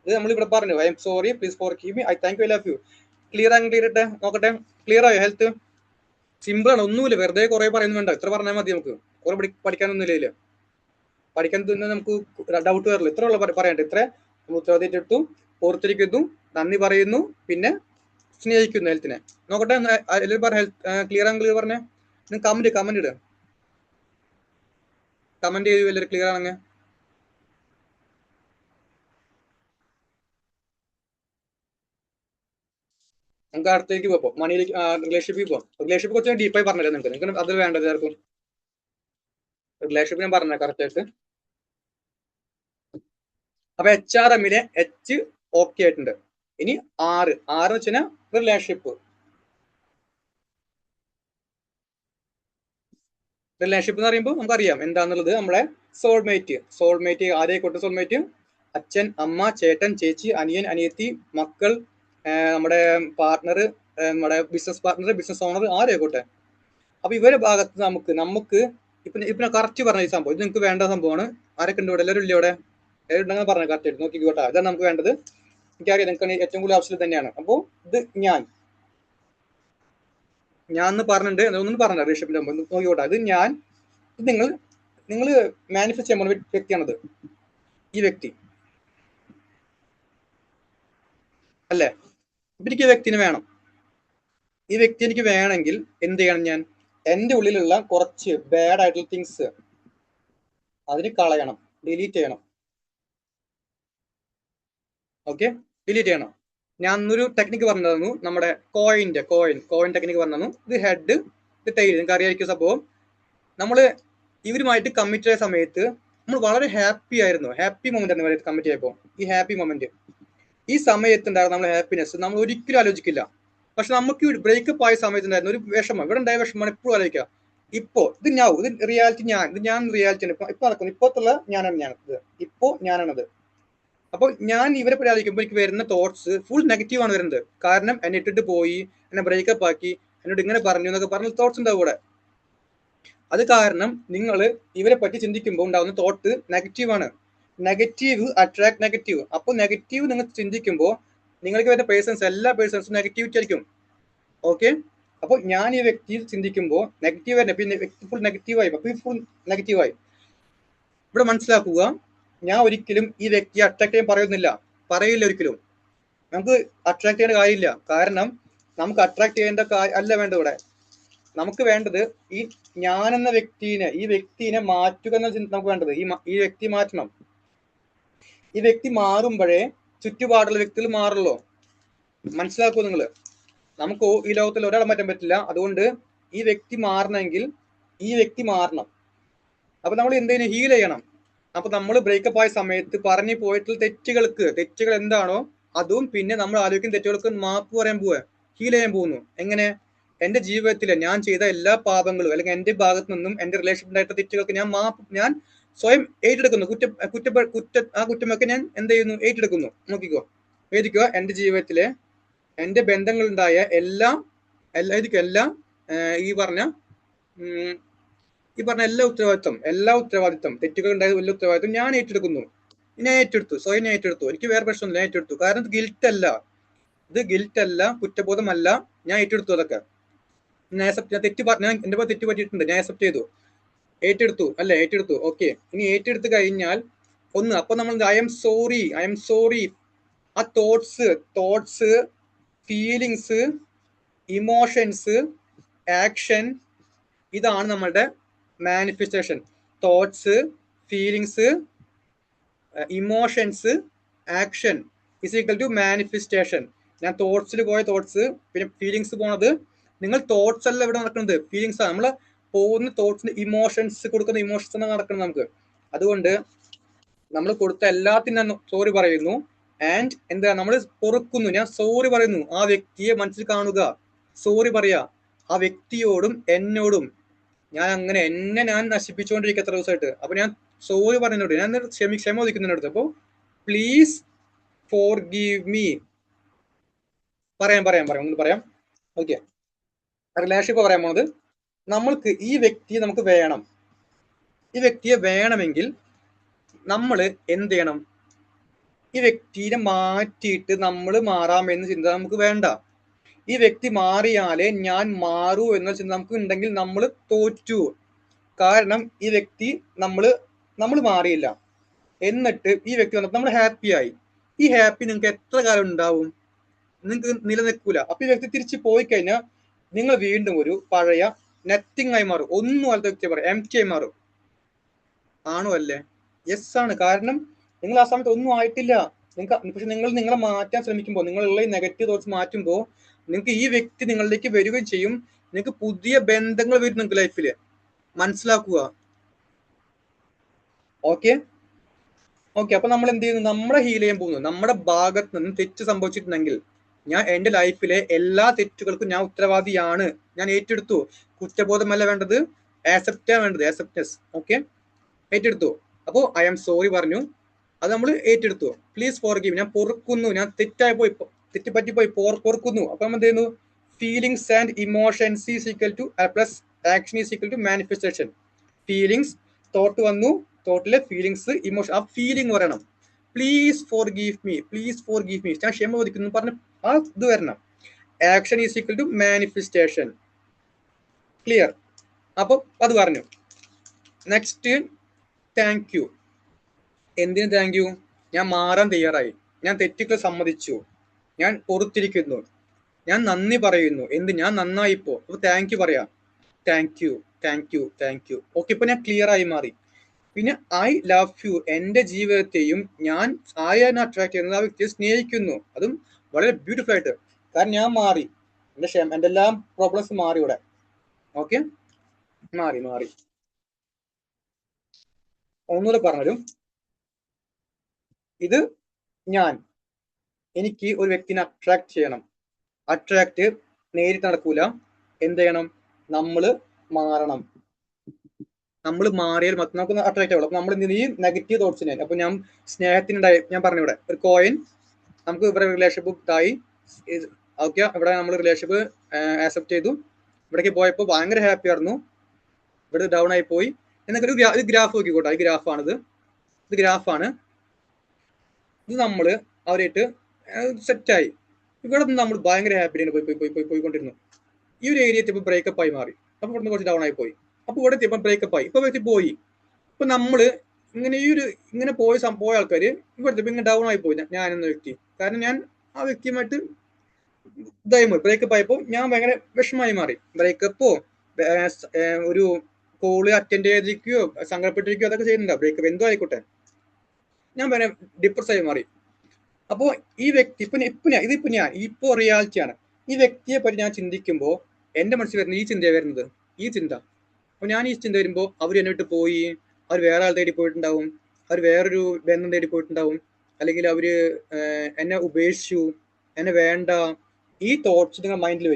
ഇത് നമ്മൾ ഇവിടെ പറഞ്ഞു. I M sorry, please forgive me, I thank you, I love you. Clear ഇട്ടെ, നോക്കട്ടെ. ക്ലിയർ ആയോ ഹെൽത്ത്? സിമ്പിൾ ആണ്, ഒന്നുമില്ല. വെറുതെ കുറെ പറയുന്നു വേണ്ട, ഇത്ര പറഞ്ഞാൽ മതി. നമുക്ക് കുറെ പഠിക്കാനൊന്നുമില്ല ഇതില്. പഠിക്കാൻ തന്നെ നമുക്ക് ഡൗട്ട് വരില്ല. ഇത്ര ഉള്ള പറയണ്ട. ഇത്ര ഉത്തരവാദിത്തം എടുത്തു, ഓർത്തിരിക്കുന്നു, നന്ദി പറയുന്നു, പിന്നെ സ്നേഹിക്കുന്നു ഹെൽത്തിനെ. നോക്കട്ടെ എല്ലാവരും പറ, ഹെൽത്ത് ക്ലിയർ പറഞ്ഞേ. കമന്റ് ഇടുക. കമന്റ് ചെയ്ത് വലിയൊരു ക്ലിയർ ആണെങ്കിൽ നമുക്ക് അടുത്തേക്ക് പോകാം. മണിയിലേക്ക് റിലേഷൻഷിപ്പിൽ പോകാം. റിലേഷൻഷിപ്പ് കുറച്ച് ഡീപ്പായി പറഞ്ഞല്ലോ നിങ്ങൾക്ക് അത് വേണ്ടത് ആർക്കും? റിലേഷൻഷിപ്പ് ഞാൻ പറഞ്ഞ കറക്റ്റ് ആയിട്ട്. അപ്പൊ HRMലെ H ഓക്കെ ആയിട്ടുണ്ട്. ഇനി 6 എന്ന് വെച്ചാൽ റിലേഷൻഷിപ്പ്. റിലേഷൻഷിപ്പ് എന്ന് പറയുമ്പോൾ നമുക്കറിയാം എന്താന്നുള്ളത്. നമ്മളെ സോൾമേറ്റ് ആരെയായിക്കോട്ടെ. സോൾമേറ്റ് അച്ഛൻ, അമ്മ, ചേട്ടൻ, ചേച്ചി, അനിയൻ, അനിയത്തി, മക്കൾ, നമ്മുടെ പാർട്ണർ, നമ്മുടെ ബിസിനസ് പാർട്ണർ, ബിസിനസ് ഓണർ, ആരെയായിക്കോട്ടെ. അപ്പൊ ഇവരുടെ ഭാഗത്ത് നമുക്ക് ഇപ്പൊ കറക്റ്റ് പറഞ്ഞ ഈ സംഭവം ഇത് നിങ്ങൾക്ക് വേണ്ട സംഭവമാണ്. ആരൊക്കെ ഉണ്ട് ഇവിടെ? എല്ലാവരും ഇല്ല ഇവിടെ? ഉണ്ടെന്ന് പറഞ്ഞ കറക്റ്റ് ആയിട്ട് നോക്കിക്കോട്ടെ. ഇതാണ് നമുക്ക് വേണ്ടത്. എനിക്കറിയാം നിങ്ങൾക്ക് ഏറ്റവും കൂടുതൽ ആവശ്യം തന്നെയാണ്. അപ്പോൾ ഇത് ഞാൻ എന്ന് പറഞ്ഞിട്ടുണ്ട്. അതൊന്നും പറഞ്ഞ റിലേഷൻഷിപ്പിന്റെ നോക്കിക്കോട്ടെ. ഇത് ഞാൻ, നിങ്ങൾ മാനിഫെസ്റ്റ് ചെയ്യാൻ പോകുന്ന വ്യക്തിയാണത്. ഈ വ്യക്തി അല്ലേ? എനിക്ക് ഈ വ്യക്തിനെ വേണം. ഈ വ്യക്തി എനിക്ക് വേണമെങ്കിൽ എന്ത് ചെയ്യണം? ഞാൻ എൻ്റെ ഉള്ളിലുള്ള കുറച്ച് ബാഡ് ആയിട്ടുള്ള തിങ്സ് അതിന് കളയണം, ഡിലീറ്റ് ചെയ്യണം. ഓക്കെ, ഡിലീറ്റ് ചെയ്യണം. ഞാൻ ഒരു ടെക്നിക്ക് പറഞ്ഞു തന്നു, നമ്മുടെ കോയിൻ ടെക്നിക്ക് പറഞ്ഞു തന്നു. ഇത് ഹെഡ്, ഇത് ടൈൽ. നിങ്ങൾക്ക് അറിയാമായിരിക്കും സംഭവം. നമ്മൾ ഇവരുമായിട്ട് കമ്മിറ്റ് ആയ സമയത്ത് നമ്മൾ വളരെ ഹാപ്പി ആയിരുന്നു. ഹാപ്പി മൊമെന്റ് ആണ് ഇവരായിട്ട് കമ്മിറ്റ് ആയപ്പോൾ. ഈ ഹാപ്പി മൊമെന്റ്, ഈ സമയത്ത് ഉണ്ടായിരുന്ന നമ്മുടെ ഹാപ്പിനെസ് നമ്മൾ ഒരിക്കലും ആലോചിക്കില്ല. പക്ഷെ നമുക്ക് ബ്രേക്കപ്പ് ആയ സമയത്ത് ഉണ്ടായിരുന്ന ഒരു വിഷമം, ഇവിടെ ഉണ്ടായ വിഷമമാണ് എപ്പോഴും ആലോചിക്കുക. ഇപ്പോ ഇത് റിയാലിറ്റി ഞാൻ റിയാലിറ്റിയാണ് ഇപ്പൊ നടക്കുന്നത്. ഇപ്പോഴത്തുള്ള ഞാനാണത്. അപ്പോൾ ഞാൻ ഇവരെ പറ്റി ആലോചിക്കുമ്പോൾ എനിക്ക് വരുന്ന തോട്ട്സ് ഫുൾ നെഗറ്റീവ് ആണ് വരുന്നത്. കാരണം എന്നെ ഇട്ടിട്ട് പോയി, എന്നെ ബ്രേക്കപ്പ് ആക്കി, എന്നോട് ഇങ്ങനെ പറഞ്ഞു എന്നൊക്കെ പറഞ്ഞ തോട്ട്സ് ഉണ്ടാവും ഇവിടെ. അത് കാരണം നിങ്ങൾ ഇവരെ പറ്റി ചിന്തിക്കുമ്പോൾ ഉണ്ടാകുന്ന തോട്ട് നെഗറ്റീവാണ്. Negative attract negative. അപ്പോൾ നെഗറ്റീവ് നിങ്ങൾ ചിന്തിക്കുമ്പോൾ നിങ്ങൾക്ക് വരുന്ന പേഴ്സൺസ്, എല്ലാ പേഴ്സൺസും നെഗറ്റിവിറ്റി ആയിരിക്കും. ഓക്കെ, അപ്പോൾ ഞാൻ ഈ വ്യക്തി ചിന്തിക്കുമ്പോൾ നെഗറ്റീവ് തന്നെ, പിന്നെ വ്യക്തി ഫുൾ നെഗറ്റീവായി. അപ്പോൾ ഫുൾ നെഗറ്റീവായി. ഇവിടെ മനസ്സിലാക്കുക, ഞാൻ ഒരിക്കലും ഈ വ്യക്തിയെ അട്രാക്ട് ചെയ്യാൻ പറയില്ല ഒരിക്കലും. നമുക്ക് അട്രാക്ട് ചെയ്യേണ്ട കാര്യമില്ല. കാരണം നമുക്ക് അട്രാക്ട് ചെയ്യേണ്ട അല്ല വേണ്ടത് ഇവിടെ. നമുക്ക് വേണ്ടത് ഈ ഞാനെന്ന ഈ വ്യക്തിനെ മാറ്റുക എന്ന നമുക്ക് വേണ്ടത്. ഈ വ്യക്തി മാറ്റണം. ഈ വ്യക്തി മാറുമ്പോഴേ ചുറ്റുപാടുള്ള വ്യക്തികൾ മാറുള്ളൂ. മനസ്സിലാക്കൂ നിങ്ങൾ. നമുക്ക് ഈ ലോകത്തിൽ ഒരാളെ മാറ്റാൻ പറ്റില്ല. അതുകൊണ്ട് ഈ വ്യക്തി മാറണമെങ്കിൽ ഈ വ്യക്തി മാറണം. അപ്പൊ നമ്മൾ എന്തെങ്കിലും ഹീൽ ചെയ്യണം. അപ്പൊ നമ്മൾ ബ്രേക്കപ്പ് ആയ സമയത്ത് പറഞ്ഞു പോയിട്ടുള്ള തെറ്റുകൾ എന്താണോ അതും, പിന്നെ നമ്മൾ ആലോചിക്കുന്ന തെറ്റുകൾക്ക് മാപ്പ് പറയാൻ പോവുക, ഹീൽ ചെയ്യാൻ പോകുന്നു. എങ്ങനെ? എന്റെ ജീവിതത്തിൽ ഞാൻ ചെയ്ത എല്ലാ പാപങ്ങളും, അല്ലെങ്കിൽ എന്റെ ഭാഗത്തു നിന്നും എന്റെ റിലേഷൻഷിപ്പിലായിട്ട് തെറ്റുകൾക്ക് ഞാൻ സ്വയം ഏറ്റെടുക്കുന്നു. കുറ്റമൊക്കെ ഞാൻ എന്ത് ചെയ്യുന്നു? ഏറ്റെടുക്കുന്നു. എഴുതിക്കോ. എന്റെ ജീവിതത്തിലെ എന്റെ ബന്ധങ്ങളുണ്ടായ എല്ലാം ഈ പറഞ്ഞ എല്ലാ ഉത്തരവാദിത്വം തെറ്റുകൾ ഉണ്ടായ എല്ലാ ഉത്തരവാദിത്വം ഞാൻ ഏറ്റെടുക്കുന്നു. സ്വയം ഏറ്റെടുത്തു. എനിക്ക് വേറെ പ്രശ്നമൊന്നും, ഞാൻ ഏറ്റെടുത്തു. കാരണം ഇത് ഗിൽറ്റ് അല്ല, കുറ്റബോധമല്ല. ഞാൻ ഏറ്റെടുത്തു. അതൊക്കെ ഞാൻ എന്റെ പോലെ തെറ്റ് പറ്റിയിട്ടുണ്ട്, ഞാൻ അക്സെപ്റ്റ് ചെയ്തു, ഏറ്റെടുത്തു. ഓക്കെ, ഇനി ഏറ്റെടുത്ത് കഴിഞ്ഞാൽ അപ്പൊ നമ്മൾ ഐ എം സോറി. ആ തോട്ട്സ്, ഫീലിങ്സ്, ഇമോഷൻസ്, ആക്ഷൻ, ഇതാണ് നമ്മളുടെ manifestation. Thoughts, feelings, emotions, action is equal to manifestation. ഞാൻ തോട്ട്സിൽ പോയ തോട്ട്സ്, പിന്നെ ഫീലിങ്സ് പോണത്. നിങ്ങൾ തോട്ട്സ് അല്ല ഇവിടെ നടക്കുന്നത്, ഫീലിങ്സ് ആണ്. നമ്മൾ പോകുന്ന തോട്ട്സിന് കൊടുക്കുന്ന ഇമോഷൻസ് ആണ് നടക്കുന്നത് നമുക്ക്. അതുകൊണ്ട് നമ്മൾ കൊടുത്ത എല്ലാത്തിനും സോറി പറയുന്നു. ആൻഡ് എന്താ, നമ്മൾ പൊറുക്കുന്നു. ഞാൻ സോറി പറയുന്നു. ആ വ്യക്തിയെ മനസ്സിൽ കാണുക, സോറി പറയാ. ആ വ്യക്തിയോടും എന്നോടും ഞാൻ നശിപ്പിച്ചുകൊണ്ടിരിക്കുക എത്ര ദിവസമായിട്ട്. അപ്പൊ ഞാൻ സോറി പറയുന്നോട്, ഞാൻ ക്ഷമ ചോദിക്കുന്നതിനടുത്ത്. അപ്പൊ പ്ലീസ് ഫോർഗീവ് മീ. പറയാം. ഓക്കെ, റിലേഷൻഷിപ്പ് പറയാൻ പോണത്, നമ്മൾക്ക് ഈ വ്യക്തിയെ നമുക്ക് വേണം. ഈ വ്യക്തിയെ വേണമെങ്കിൽ നമ്മൾ എന്ത് ചെയ്യണം? ഈ വ്യക്തിയെ മാറ്റിയിട്ട് നമ്മൾ മാറാമെന്ന് ചിന്ത നമുക്ക് വേണ്ട. ഈ വ്യക്തി മാറിയാലേ ഞാൻ മാറൂ എന്ന ചിന്ത നമുക്ക് ഉണ്ടെങ്കിൽ നമ്മൾ തോറ്റു. കാരണം ഈ വ്യക്തി നമ്മൾ മാറിയില്ല, എന്നിട്ട് ഈ വ്യക്തി വന്നപ്പോൾ നമ്മൾ ഹാപ്പിയായി. ഈ ഹാപ്പി നിങ്ങൾക്ക് എത്ര കാലം ഉണ്ടാവും? നിങ്ങൾക്ക് നിലനിൽക്കൂല. അപ്പൊ ഈ വ്യക്തി തിരിച്ചു പോയി കഴിഞ്ഞാൽ നിങ്ങൾ വീണ്ടും ഒരു പഴയ നത്തിങ് ആയി മാറും. ഒന്നും അല്ലാത്ത വ്യക്തി പറയാം, എംപ്റ്റി ആയി മാറും. ആണോ അല്ലേ? യെസ് ആണ്. കാരണം നിങ്ങൾ ആ സമയത്ത് ഒന്നും ആയിട്ടില്ല. പക്ഷെ നിങ്ങൾ നിങ്ങളെ മാറ്റാൻ ശ്രമിക്കുമ്പോൾ, നിങ്ങളുള്ള ഈ നെഗറ്റീവ് തോട്ട്സ് മാറ്റുമ്പോൾ നിങ്ങൾക്ക് ഈ വ്യക്തി നിങ്ങളിലേക്ക് വരികയും ചെയ്യും. നിങ്ങൾക്ക് പുതിയ ബന്ധങ്ങൾ വരും നിങ്ങൾക്ക് ലൈഫിൽ. മനസ്സിലാക്കുക. Okay okay. അപ്പൊ നമ്മൾ എന്ത് ചെയ്യുന്നു? നമ്മളെ ഹീൽ ചെയ്യാൻ പോകുന്നു. നമ്മുടെ ഭാഗത്ത് നിന്ന് തെറ്റ് സംഭവിച്ചിട്ടുണ്ടെങ്കിൽ ഞാൻ എന്റെ ലൈഫിലെ എല്ലാ തെറ്റുകൾക്കും ഞാൻ ഉത്തരവാദിയാണ്. ഞാൻ ഏറ്റെടുത്തു. കുറ്റബോധമല്ല വേണ്ടത്, ആക്സെപ്റ്റാ വേണ്ടത്. ആക്സെപ്റ്റൻസ്. ഓക്കെ, ഏറ്റെടുത്തു. അപ്പോൾ ഐ ആം സോറി പറഞ്ഞു, അത് നമ്മൾ ഏറ്റെടുത്തു. പ്ലീസ് ഫോർഗീവ്, ഞാൻ പൊറുക്കുന്നു, ഞാൻ തെറ്റായി പോയി, തെറ്റുപറ്റിപ്പോയി, പൊറുക്കുന്നു. അപ്പൊ നമ്മൾ എന്ത് ചെയ്യുന്നു? Feelings and emotions is equal to plus action is equal to manifestation. Feelings, thought വന്നു, തോട്ടിലെ ഫീലിംഗ്സ്, ഇമോഷൻ, ആ ഫീലിംഗ് പറയണം. Please forgive me, please forgive me, ഞാൻ ക്ഷമ ചോദിക്കുന്നു പറഞ്ഞ് ആ ഇത് വരണം. Action is equal to manifestation. Clear? അപ്പൊ അത് പറഞ്ഞു. Next, thank you. എന്തിനു താങ്ക് യു? ഞാൻ മാറാൻ തയ്യാറായി, ഞാൻ തെറ്റുകൾ സമ്മതിച്ചു, ഞാൻ പൊറത്തിരിക്കുന്നു, ഞാൻ നന്ദി പറയുന്നു. ഞാൻ നന്നായിപ്പോ. അപ്പൊ താങ്ക് യു പറയാം. Thank you, thank you, thank you. Okay, ഇപ്പൊ ഞാൻ ക്ലിയർ ആയി മാറി. പിന്നെ ഐ ലവ് യു, എന്റെ ജീവിതത്തെയും ഞാൻ ആരെയാണ് അട്രാക്ട് ചെയ്യുന്നത്, ആ വ്യക്തിയെ സ്നേഹിക്കുന്നു. അതും വളരെ ബ്യൂട്ടിഫുൾ ആയിട്ട്. കാരണം ഞാൻ മാറി, എന്റെ എല്ലാ പ്രോബ്ലംസ് മാറി ഇവിടെ. ഓക്കെ, മാറി മാറി. ഒന്നുകൂടെ പറഞ്ഞുതരും. ഇത് എനിക്ക് ഒരു വ്യക്തിനെ അട്രാക്ട് ചെയ്യണം. അട്രാക്ട് നേരിട്ട് നടക്കൂല. എന്ത് ചെയ്യണം? നമ്മള് മാറണം. നമ്മൾ മാറിയാൽ മാത്രം നമുക്ക് അട്രാക്ട് ആവുള്ളൂ. അപ്പൊ നമ്മൾ എന്ത് ചെയ്യും? ഈ നെഗറ്റീവ് തോട്ട്സിനെ. അപ്പൊ ഞാൻ സ്നേഹത്തിനുണ്ടായി, ഞാൻ പറഞ്ഞു ഇവിടെ ഒരു കോയിൻ, നമുക്ക് ഇവിടെ റിലേഷൻഷിപ്പ് ഇതായി. ഓക്കെ, ഇവിടെ നമ്മൾ റിലേഷൻഷിപ്പ് ആക്സെപ്റ്റ് ചെയ്തു. ഇവിടേക്ക് പോയപ്പോൾ ഭയങ്കര ഹാപ്പി ആയിരുന്നു. ഇവിടെ ഡൗൺ ആയി പോയി എന്നൊക്കെ ഒരു ഗ്രാഫ് നോക്കിക്കോട്ടെ. ഈ ഗ്രാഫാണിത്. ഇത് ഗ്രാഫാണ്. ഇത് നമ്മള് അവരായിട്ട് സെറ്റായി. ഇവിടെ നിന്ന് നമ്മൾ ഭയങ്കര ഹാപ്പിയാണ് പോയിക്കൊണ്ടിരുന്നു. ഈ ഒരു ഏരിയ എത്തിയപ്പോൾ ബ്രേക്കപ്പ് ആയി മാറി. അപ്പൊ ഇവിടുന്ന് കുറച്ച് ഡൗൺ ആയി പോയി. അപ്പൊ ഇവിടെ എത്തിയപ്പോൾ ബ്രേക്കപ്പ് ആയി. ഇപ്പൊ വ്യക്തി പോയി. ഇപ്പൊ നമ്മള് ഇങ്ങനെ പോയ ആൾക്കാര് ഇവിടുത്തെ ഇങ്ങനെ ഡൗൺ ആയി പോയി. ഞാൻ എന്ന വ്യക്തി, കാരണം ഞാൻ ആ വ്യക്തിയുമായിട്ട് ഇതായി പോയി. ബ്രേക്കപ്പ് ആയപ്പോ ഞാൻ ഭയങ്കര വിഷമമായി മാറി. ബ്രേക്കപ്പോ ഒരു കോള് അറ്റൻഡ് ചെയ്തിരിക്കുകയോ സങ്കടപ്പെട്ടിരിക്കുകയോ അതൊക്കെ ചെയ്യുന്നുണ്ടോ? ബ്രേക്കപ്പ് എന്തോ ആയിക്കോട്ടെ, ഞാൻ ഭയങ്കര ഡിപ്രസ് ആയി മാറി. അപ്പോ ഈ വ്യക്തി ഇതിപ്പോ ഞാൻ ഇപ്പോ റിയാലിറ്റിയാണ്. ഈ വ്യക്തിയെ പറ്റി ഞാൻ ചിന്തിക്കുമ്പോൾ എന്റെ മനസ്സിൽ വരുന്നത് ഈ ചിന്തയാണ് വരുന്നത്. ഈ ചിന്ത. അപ്പൊ ഞാൻ ഈ ചിന്ത വരുമ്പോൾ അവർ എന്നെ വിട്ട് പോയി, അവർ വേറെ ആൾ തേടി പോയിട്ടുണ്ടാവും, അവർ വേറൊരു ബന്ധം തേടി പോയിട്ടുണ്ടാവും, അല്ലെങ്കിൽ അവര് എന്നെ ഉപേക്ഷിച്ചു, എന്നെ വേണ്ട. ഈ തോട്ട്സ് നിങ്ങൾ മൈൻഡിൽ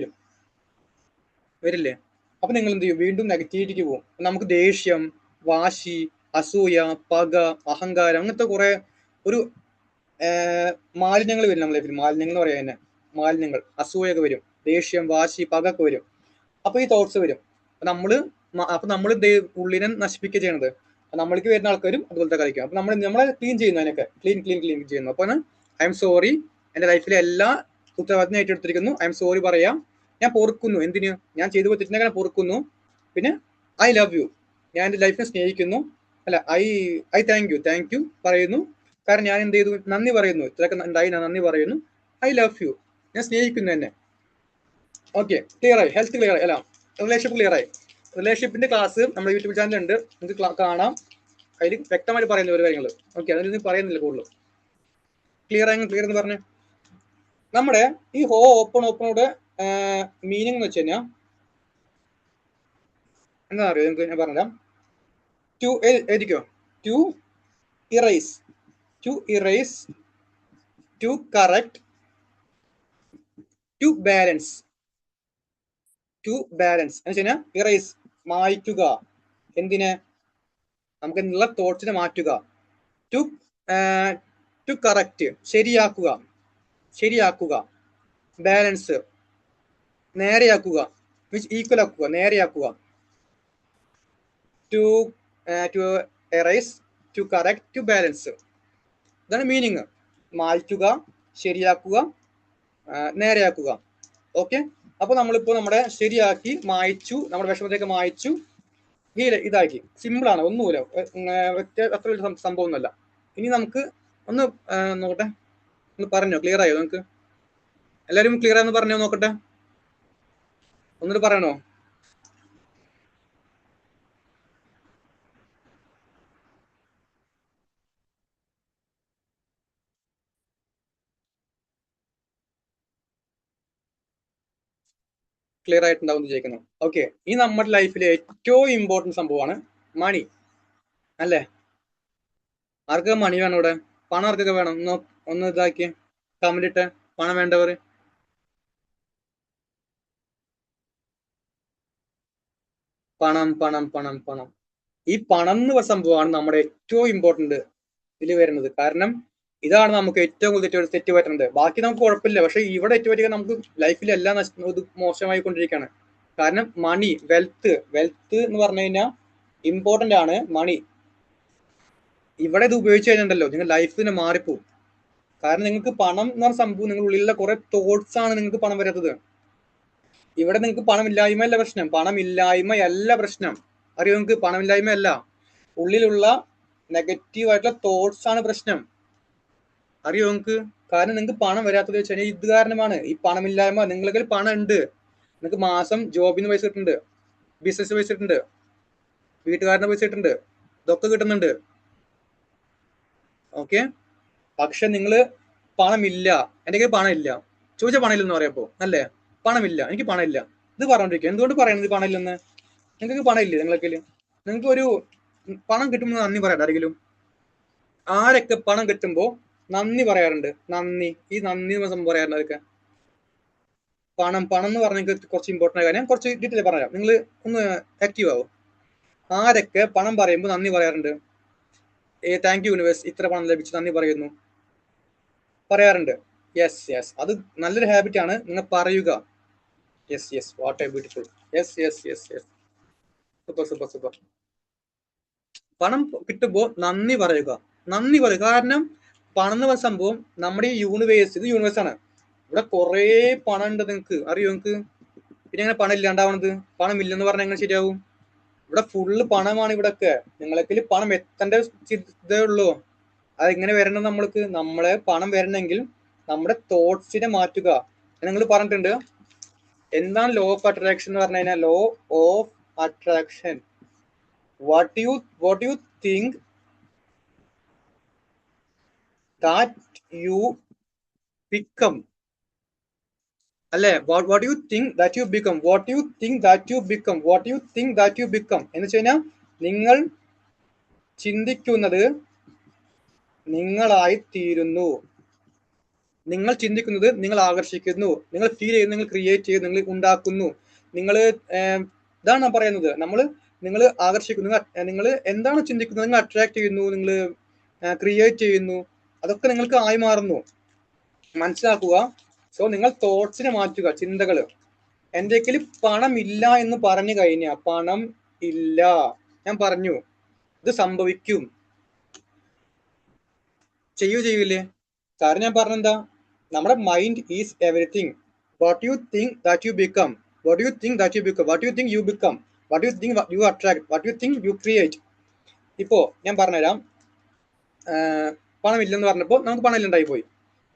വരില്ലേ? അപ്പൊ നിങ്ങൾ എന്ത് ചെയ്യും? വീണ്ടും നെഗറ്റിവിറ്റിക്ക് പോകും. നമുക്ക് ദേഷ്യം, വാശി, അസൂയ, പക, അഹങ്കാരം, അങ്ങനത്തെ കുറെ ഒരു മാലിന്യങ്ങൾ വരും നമ്മുടെ ലൈഫിൽ. മാലിന്യങ്ങൾ എന്ന് പറയാൻ തന്നെ മാലിന്യങ്ങൾ, അസൂയൊക്കെ വരും, ദേഷ്യം, വാശി, പകൊക്കെ വരും. അപ്പൊ ഈ തോട്ട്സ് വരും. അപ്പൊ നമ്മൾ ഉള്ളിനെ നശിപ്പിക്കുക ചെയ്യണത്. നമ്മൾക്ക് വരുന്ന ആൾക്കാരും അതുപോലത്തെ കളിക്കും. അപ്പൊ നമ്മളെ ക്ലീൻ ചെയ്യുന്നു, അതിനൊക്കെ ക്ലീൻ ചെയ്യുന്നു. അപ്പൊ ഐ എം സോറി, എന്റെ ലൈഫിലെ എല്ലാ ഉത്തരവാദിത്തം ഏറ്റെടുത്തിരിക്കുന്നു, ഐ എം സോറി പറയാം, ഞാൻ പൊറുക്കുന്നു. എന്തിന്? ഞാൻ ചെയ്തു തെറ്റിനെ പൊറുക്കുന്നു. പിന്നെ ഐ ലവ് യു, ഞാൻ എന്റെ ലൈഫിനെ സ്നേഹിക്കുന്നു. അല്ല, ഐ താങ്ക് യു പറയുന്നു. കാരണം ഞാൻ എന്ത് ചെയ്തു? നന്ദി പറയുന്നു. ഇത്രയൊക്കെ ഉണ്ടായി, ഞാൻ നന്ദി പറയുന്നു. ഐ ലവ് യു, ഞാൻ സ്നേഹിക്കുന്നു എന്നെ. ഓക്കെ, ക്ലിയർ ആയി? ഹെൽത്ത് ക്ലിയർ ആയി? അല്ല, റിലേഷൻഷിപ്പ് ക്ലിയർ ആയി. റിലേഷൻഷിപ്പിന്റെ ക്ലാസ് നമ്മുടെ യൂട്യൂബ് ചാനലുണ്ട്, നിങ്ങൾക്ക് കാണാം. അതിൽ വ്യക്തമായിട്ട് പറയുന്ന ഒരു കാര്യങ്ങൾ. ഓക്കെ, അതിനൊന്നും പറയുന്നില്ല കൂടുതൽ. ക്ലിയർ എന്ന് പറഞ്ഞ് നമ്മുടെ ഈ ഓപ്പണോടെ മീനിങ് എന്ന് വെച്ച് കഴിഞ്ഞാൽ എന്താ അറിയോ? നിങ്ങൾക്ക് ഞാൻ പറഞ്ഞുതരാം. ടു എഴുതിക്കോ. To erase, to correct, to balance എന്ന് വെച്ച് കഴിഞ്ഞാൽ ഇറേസ്, മായ്ക്കുക. എന്തിനെ? നമുക്ക് എന്നുള്ള തോട്ട്സിനെ മാറ്റുക. ടു കറക്റ്റ്, ശരിയാക്കുക. ബാലൻസ്, നേരെയാക്കുക, ഈക്വൽ ആക്കുക, നേരെയാക്കുക. To arise, to correct, to balance. ഇതാണ് മീനിങ്. മായ്ക്കുക, ശരിയാക്കുക, നേരെയാക്കുക. ഓക്കെ, അപ്പൊ നമ്മളിപ്പോ നമ്മുടെ ശരിയാക്കി, മായ്ച്ചു, നമ്മുടെ വിഷമത്തേക്ക് മായ്ച്ചു, ഇതാക്കി. സിമ്പിൾ ആണ്, ഒന്നുമില്ല, അത്ര വലിയ സംഭവം ഒന്നുമല്ല. ഇനി നമുക്ക് ഒന്ന് നോക്കട്ടെ, ഒന്ന് പറഞ്ഞോ? ക്ലിയർ ആയോ? നമുക്ക് എല്ലാവരും ക്ലിയർ ആണെന്ന് പറഞ്ഞോ? നോക്കട്ടെ, ഒന്നിട്ട് പറയണോ? ക്ലിയർ ആയിട്ടുണ്ടാവും എന്ന് വിചാരിക്കുന്നു. ഓക്കെ, ഈ നമ്മുടെ ലൈഫിലെ ഏറ്റവും ഇമ്പോർട്ടൻറ്റ് സംഭവമാണ് മണി, അല്ലേ? ആർക്കൊക്കെ മണി വേണം ഇവിടെ? പണം ആർക്കൊക്കെ വേണം? ഒന്ന് ഇതാക്കി കമന്റ് ഇട്ട്, പണം വേണ്ടവർ. പണം പണം പണം പണം ഈ പണം എന്ന് പറഞ്ഞ സംഭവമാണ് നമ്മുടെ ഏറ്റവും ഇമ്പോർട്ടന്റ് ഇതിൽ വരുന്നത്. കാരണം ഇതാണ് നമുക്ക് ഏറ്റവും കൂടുതൽ തെറ്റ് പറ്റുന്നത്. ബാക്കി നമുക്ക് കുഴപ്പമില്ല, പക്ഷെ ഇവിടെ ഏറ്റവും അധികം നമുക്ക് ലൈഫിൽ എല്ലാം ഇത് മോശമായി കൊണ്ടിരിക്കുകയാണ്. കാരണം മണി, വെൽത്ത് എന്ന് പറഞ്ഞു കഴിഞ്ഞാൽ ഇമ്പോർട്ടന്റ് ആണ് മണി. ഇവിടെ ഇത് ഉപയോഗിച്ച് കഴിഞ്ഞിട്ടുണ്ടല്ലോ നിങ്ങൾ ലൈഫ് തന്നെ മാറിപ്പോവും. കാരണം നിങ്ങൾക്ക് പണം എന്ന് പറഞ്ഞ സംഭവം നിങ്ങളുടെ ഉള്ളിലുള്ള കുറെ തോട്ട്സ് ആണ് നിങ്ങൾക്ക് പണം വരാത്തത്. ഇവിടെ നിങ്ങൾക്ക് പണമില്ലായ്മയല്ല പ്രശ്നം, പണമില്ലായ്മയല്ല പ്രശ്നം. അറിയോ നിങ്ങൾക്ക്? പണമില്ലായ്മയല്ല, ഉള്ളിലുള്ള നെഗറ്റീവ് ആയിട്ടുള്ള തോട്ട്സ് ആണ് പ്രശ്നം. അറിയോ നിങ്ങൾക്ക്? കാരണം നിങ്ങൾക്ക് പണം വരാത്തത് വെച്ച് കഴിഞ്ഞാൽ ഇത് കാരണമാണ്. ഈ പണമില്ലായ്മ. നിങ്ങൾക്ക് പണം ഉണ്ട്, നിങ്ങൾക്ക് മാസം ജോബിൽ നിന്ന് പൈസ കിട്ടുന്നുണ്ട്, ബിസിനസ് പൈസ കിട്ടുന്നുണ്ട്, വീട്ടുകാരന് പൈസ കിട്ടുന്നുണ്ട്, ഇതൊക്കെ കിട്ടുന്നുണ്ട്. ഓക്കെ, പക്ഷെ നിങ്ങൾ പണമില്ല, എൻ്റെ കയ്യിൽ പണമില്ല ചോദിച്ചാൽ പണമില്ലെന്ന് പറയപ്പോ, അല്ലേ? പണമില്ല, എനിക്ക് പണമില്ല ഇത് പറഞ്ഞോണ്ടിരിക്കുക. എന്തുകൊണ്ട് പറയുന്നത് പണമില്ലെന്ന്? നിങ്ങൾക്ക് പണമില്ലേ? നിങ്ങൾക്ക് ഒരു പണം കിട്ടുമ്പോൾ നന്ദി പറയാം ആരെങ്കിലും? ആരൊക്കെ പണം കിട്ടുമ്പോൾ നന്ദി പറയാറുണ്ട്? നന്ദി, ഈ നന്ദി സംഭവം പറയാറുണ്ട് അതൊക്കെ. പണം എന്ന് പറഞ്ഞാൽ കുറച്ച് ഇമ്പോർട്ടൻ്റ് കാര്യം, കുറച്ച് ഡീറ്റെയിൽ പറയാം. നിങ്ങൾ ഒന്ന് ആക്റ്റീവ് ആവും. ആരൊക്കെ പണം പറയുമ്പോൾ നന്ദി പറയാറുണ്ട്? താങ്ക് യു യൂണിവേഴ്സ്, ഇത്ര പണം ലഭിച്ചു, നന്ദി പറയുന്നു, പറയാറുണ്ട്. യെസ്, അത് നല്ലൊരു ഹാബിറ്റ് ആണ്, നിങ്ങൾ പറയുക. Yes, what A beautiful. Yes, super. പണം കിട്ടുമ്പോൾ നന്ദി പറയുക. കാരണം പണം എന്ന് പറഞ്ഞ സംഭവം നമ്മുടെ ഈ യൂണിവേഴ്സ്, ഇത് യൂണിവേഴ്സ് ആണ്. ഇവിടെ കുറെ പണം ഉണ്ട്, നിങ്ങൾക്ക് അറിയോ? നിങ്ങൾക്ക് പിന്നെ എങ്ങനെ പണം ഇല്ലാണ്ടാവണത്? പണം ഇല്ലെന്ന് പറഞ്ഞാൽ എങ്ങനെ ശരിയാവും? ഇവിടെ ഫുള്ള് പണമാണ്. ഇവിടെയൊക്കെ നിങ്ങളെങ്കിൽ പണം എത്തേണ്ട ഇതേ ഉള്ളൂ. അതെങ്ങനെ വരണം? നമ്മളെ പണം വരണമെങ്കിൽ നമ്മുടെ തോട്ട്സിനെ മാറ്റുക. നിങ്ങൾ പറഞ്ഞിട്ടുണ്ട് എന്താണ് ലോ ഓഫ് അട്രാക്ഷൻ എന്ന് പറഞ്ഞു കഴിഞ്ഞാൽ? Law of attraction, what you think that you become, അല്ലെ? what you think that you become എന്ന് വെച്ച് കഴിഞ്ഞാൽ നിങ്ങൾ ചിന്തിക്കുന്നത് നിങ്ങളായി തീരുന്നു. നിങ്ങൾ ചിന്തിക്കുന്നത് നിങ്ങൾ ആകർഷിക്കുന്നു, നിങ്ങൾ ഫീൽ ചെയ്യുന്നു, നിങ്ങൾ ക്രിയേറ്റ് ചെയ്യുന്നു, നിങ്ങൾ ഉണ്ടാക്കുന്നു. ഇതാണ് ഞാൻ പറയുന്നത്. നിങ്ങൾ ആകർഷിക്കുന്നു, നിങ്ങൾ എന്താണ് ചിന്തിക്കുന്നത് നിങ്ങൾ അട്രാക്ട് ചെയ്യുന്നു, നിങ്ങൾ ക്രിയേറ്റ് ചെയ്യുന്നു, അതൊക്കെ നിങ്ങൾക്ക് ആയി മാറുന്നു. മനസ്സിലാക്കുക. സോ നിങ്ങൾ തോട്ട്സിനെ മാറ്റുക, ചിന്തകൾ. എൻ്റെ കയ്യിൽ പണം ഇല്ല എന്ന് പറഞ്ഞു കഴിഞ്ഞാൽ, പണം ഇല്ല, ഞാൻ പറഞ്ഞു, ഇത് സംഭവിക്കും. ചെയ്യൂലേ? കാരണം ഞാൻ പറഞ്ഞെന്താ, നമ്മുടെ mind is everything. What you think that you become, what you think you become, what you think you attract, what you think you create. ഇപ്പോ ഞാൻ പറഞ്ഞുതരാം. പണം ഇല്ലെന്ന് പറഞ്ഞപ്പോൾ നമുക്ക് പണം ഇല്ലാണ്ടായി പോയി.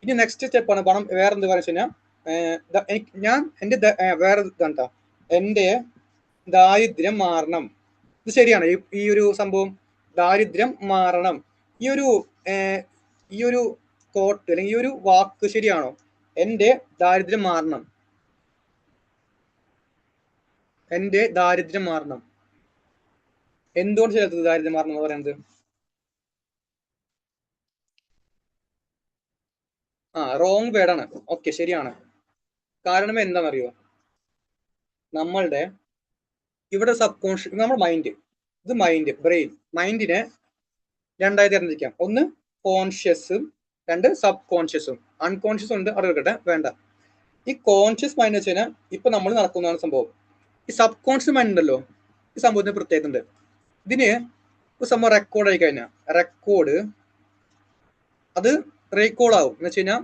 ഇനി നെക്സ്റ്റ് സ്റ്റെപ്പാണ് പണം. വേറെ എന്ത് പറഞ്ഞു കഴിഞ്ഞാൽ, എൻ്റെ വേറെ ഇതാ, എൻ്റെ ദാരിദ്ര്യം മാറണം. ഇത് ശരിയാണ്. ഈ ഒരു സംഭവം, ദാരിദ്ര്യം മാറണം, ഈ ഒരു തോട്ട് അല്ലെങ്കിൽ ഈ ഒരു വാക്ക് ശരിയാണോ? എൻ്റെ ദാരിദ്ര്യം മാറണം, എൻ്റെ ദാരിദ്ര്യം മാറണം. എന്തുകൊണ്ട് ചേർത്തത് ദാരിദ്ര്യം മാറണം എന്ന് പറയുന്നത്? റോങ് വേർഡാണ്. ഓക്കെ, ശരിയാണ്. കാരണം എന്താണെന്നറിയോ? നമ്മളുടെ ഇവിടെ സബ് കോൺഷ്യസ്, നമ്മുടെ മൈൻഡ്, ഇത് ബ്രെയിൻ. മൈൻഡിനെ രണ്ടായി തരംതിരിക്കാം. ഒന്ന് കോൺഷ്യസും, രണ്ട് സബ് കോൺഷ്യസും. അൺകോൺഷ്യസ് ഉണ്ട്, അവിടെ വെക്കട്ടെ, വേണ്ട. ഈ കോൺഷ്യസ് മൈൻഡ് വെച്ച് കഴിഞ്ഞാൽ ഇപ്പൊ നമ്മൾ നടക്കുന്നതാണ് സംഭവം. ഈ സബ് കോൺഷ്യസ് മൈൻഡ് ഉണ്ടല്ലോ, ഈ സംഭവത്തിന് പ്രത്യേകത ഉണ്ട്. ഇതിന് ഒരു സംഭവം റെക്കോർഡ് ആയി കഴിഞ്ഞാൽ, അത് റീകോൾ ആവും. എന്ന് വെച്ച് കഴിഞ്ഞാൽ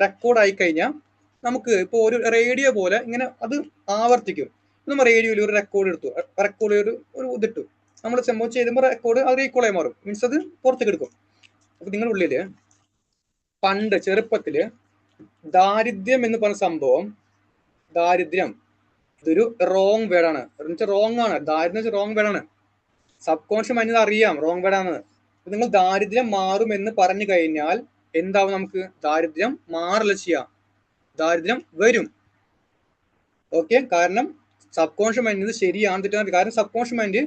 റെക്കോർഡ് ആയി കഴിഞ്ഞാൽ നമുക്ക് ഇപ്പോൾ ഒരു റേഡിയോ പോലെ ഇങ്ങനെ അത് ആവർത്തിക്കും. നമ്മൾ റേഡിയോയിൽ ഒരു റെക്കോർഡ് ഒരു ഇതിട്ടു, നമ്മൾ സംഭവം ചെയ്യുമ്പോൾ റെക്കോർഡ് അത് റീകോൾ ആയി മാറും. മീൻസ് അത് പുറത്തേക്ക് എടുക്കും. അപ്പൊ നിങ്ങളുടെ ഉള്ളില് പണ്ട് ചെറുപ്പത്തില് ദാരിദ്ര്യം എന്ന് പറഞ്ഞ സംഭവം, ദാരിദ്ര്യം ഇതൊരു റോങ് വേർഡാണ്. റോങ് ആണ്. ദാരിദ്ര്യം റോങ് വേർഡാണ്. സബ് കോൺഷ്യസ് മൈൻഡിന് അറിയാം റോങ് വേർഡാണ്. നിങ്ങൾ ദാരിദ്ര്യം മാറും എന്ന് പറഞ്ഞു കഴിഞ്ഞാൽ എന്താവും? നമുക്ക് ദാരിദ്ര്യം മാറല്ല ചെയ്യാം, ദാരിദ്ര്യം വരും. ഓക്കെ, കാരണം സബ് കോൺഷ്യസ് മൈൻഡ് ശരിയാണ് തെറ്റാണ്. കാരണം സബ് കോൺഷ്യസ് മൈൻഡ്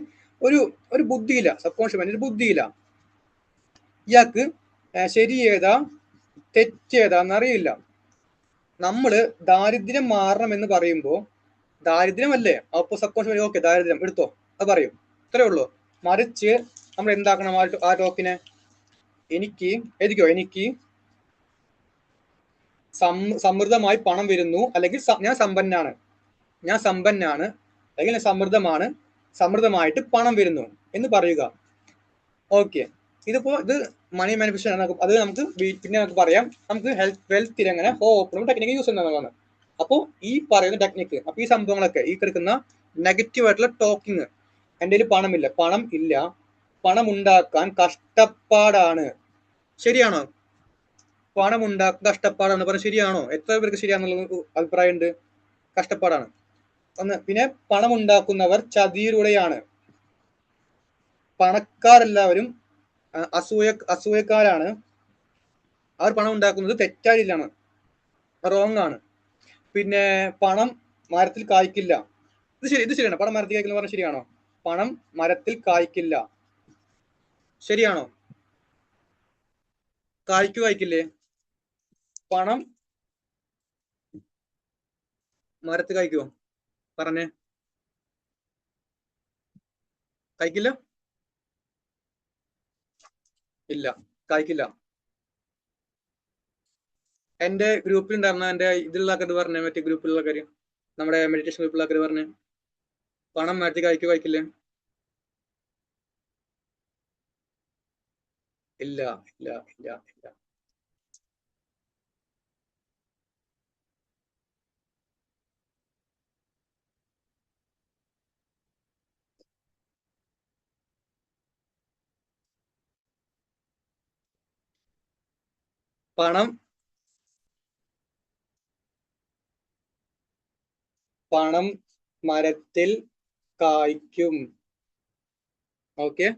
ഒരു ബുദ്ധിയില്ല. സബ് കോൺഷ്യസ് മൈൻഡ് ഒരു ബുദ്ധിയില്ല. ഇയാൾക്ക് ശരി ഏതാ തെറ്റേതാന്നറിയില്ല. നമ്മള് ദാരിദ്ര്യം മാറണം എന്ന് പറയുമ്പോൾ ദാരിദ്ര്യമല്ലേ, അപ്പൊ സബ് കോൺഷ്യസ് മൈൻഡ് ഓക്കെ ദാരിദ്ര്യം എടുത്തോ അത് പറയും, ഇത്രേ ഉള്ളൂ. മറിച്ച് നമ്മൾ എന്താക്കണം ആ ടോക്കിനെ, എനിക്ക് സമൃദ്ധമായി പണം വരുന്നു, അല്ലെങ്കിൽ ഞാൻ സമ്പന്നാണ് അല്ലെങ്കിൽ ഞാൻ സമൃദ്ധമായിട്ട് പണം വരുന്നു എന്ന് പറയുക. ഓക്കെ, ഇത് മണി മാനിഫെസ്റ്റേഷൻ ആണ്. അത് നമുക്ക് പിന്നെ നമുക്ക് പറയാം. നമുക്ക് വെൽത്തിൽ എങ്ങനെ ടെക്നിക്ക് യൂസ് ചെയ്യുന്നതാണ്. അപ്പോൾ ഈ പറയുന്ന ടെക്നിക്ക്, അപ്പൊ ഈ സംഭവങ്ങളൊക്കെ ഈ കിടക്കുന്ന നെഗറ്റീവ് ആയിട്ടുള്ള ടോക്കിങ്, എൻ്റെ കയ്യിൽ പണം ഇല്ല, പണം ഉണ്ടാക്കാൻ കഷ്ടപ്പാടാണ്, ശരിയാണോ? പണം ഉണ്ടാക്കാൻ കഷ്ടപ്പാടാണ് പറഞ്ഞ ശരിയാണോ? എത്ര പേർക്ക് ശരിയാണെന്നുള്ള അഭിപ്രായം ഉണ്ട്? കഷ്ടപ്പാടാണ് ഒന്ന്. പിന്നെ പണം ഉണ്ടാക്കുന്നവർ ചതിയിലൂടെയാണ്. പണക്കാരെല്ലാവരും അസൂയക്കാരാണ്. അവർ പണം ഉണ്ടാക്കുന്നത് തെറ്റായില്ലാണ്, റോങ് ആണ്. പിന്നെ പണം മരത്തിൽ കായ്ക്കില്ല, ഇത് ശരിയാണോ? പണം മരത്തിൽ കായ്ക്കില്ല പറഞ്ഞാൽ ശരിയാണോ? പണം മരത്തിൽ കായ്ക്കില്ല, ശരിയാണോ? കായ്ക്കില്ലേ? പണം മരത്തിൽ കായ്ക്കുമോ? പറഞ്ഞേ. കായ്ക്കില്ല? ഇല്ല, കായ്ക്കില്ല. എന്റെ ഗ്രൂപ്പിൽ ഉണ്ടായിരുന്ന എന്റെ ഇതിലുള്ള ആൾക്കാർ പറഞ്ഞേ, മറ്റേ ഗ്രൂപ്പിലുള്ള കാര്യം, നമ്മുടെ മെഡിറ്റേഷൻ ഗ്രൂപ്പിലുള്ള ആൾക്കാർ പറഞ്ഞേ, പണം മരത്തിൽ കായ്ക്കില്ലേ? ഇല്ല ഇല്ല ഇല്ല ഇല്ല. പണം മരത്തിൽ കായ്ക്കും. ഓക്കെ,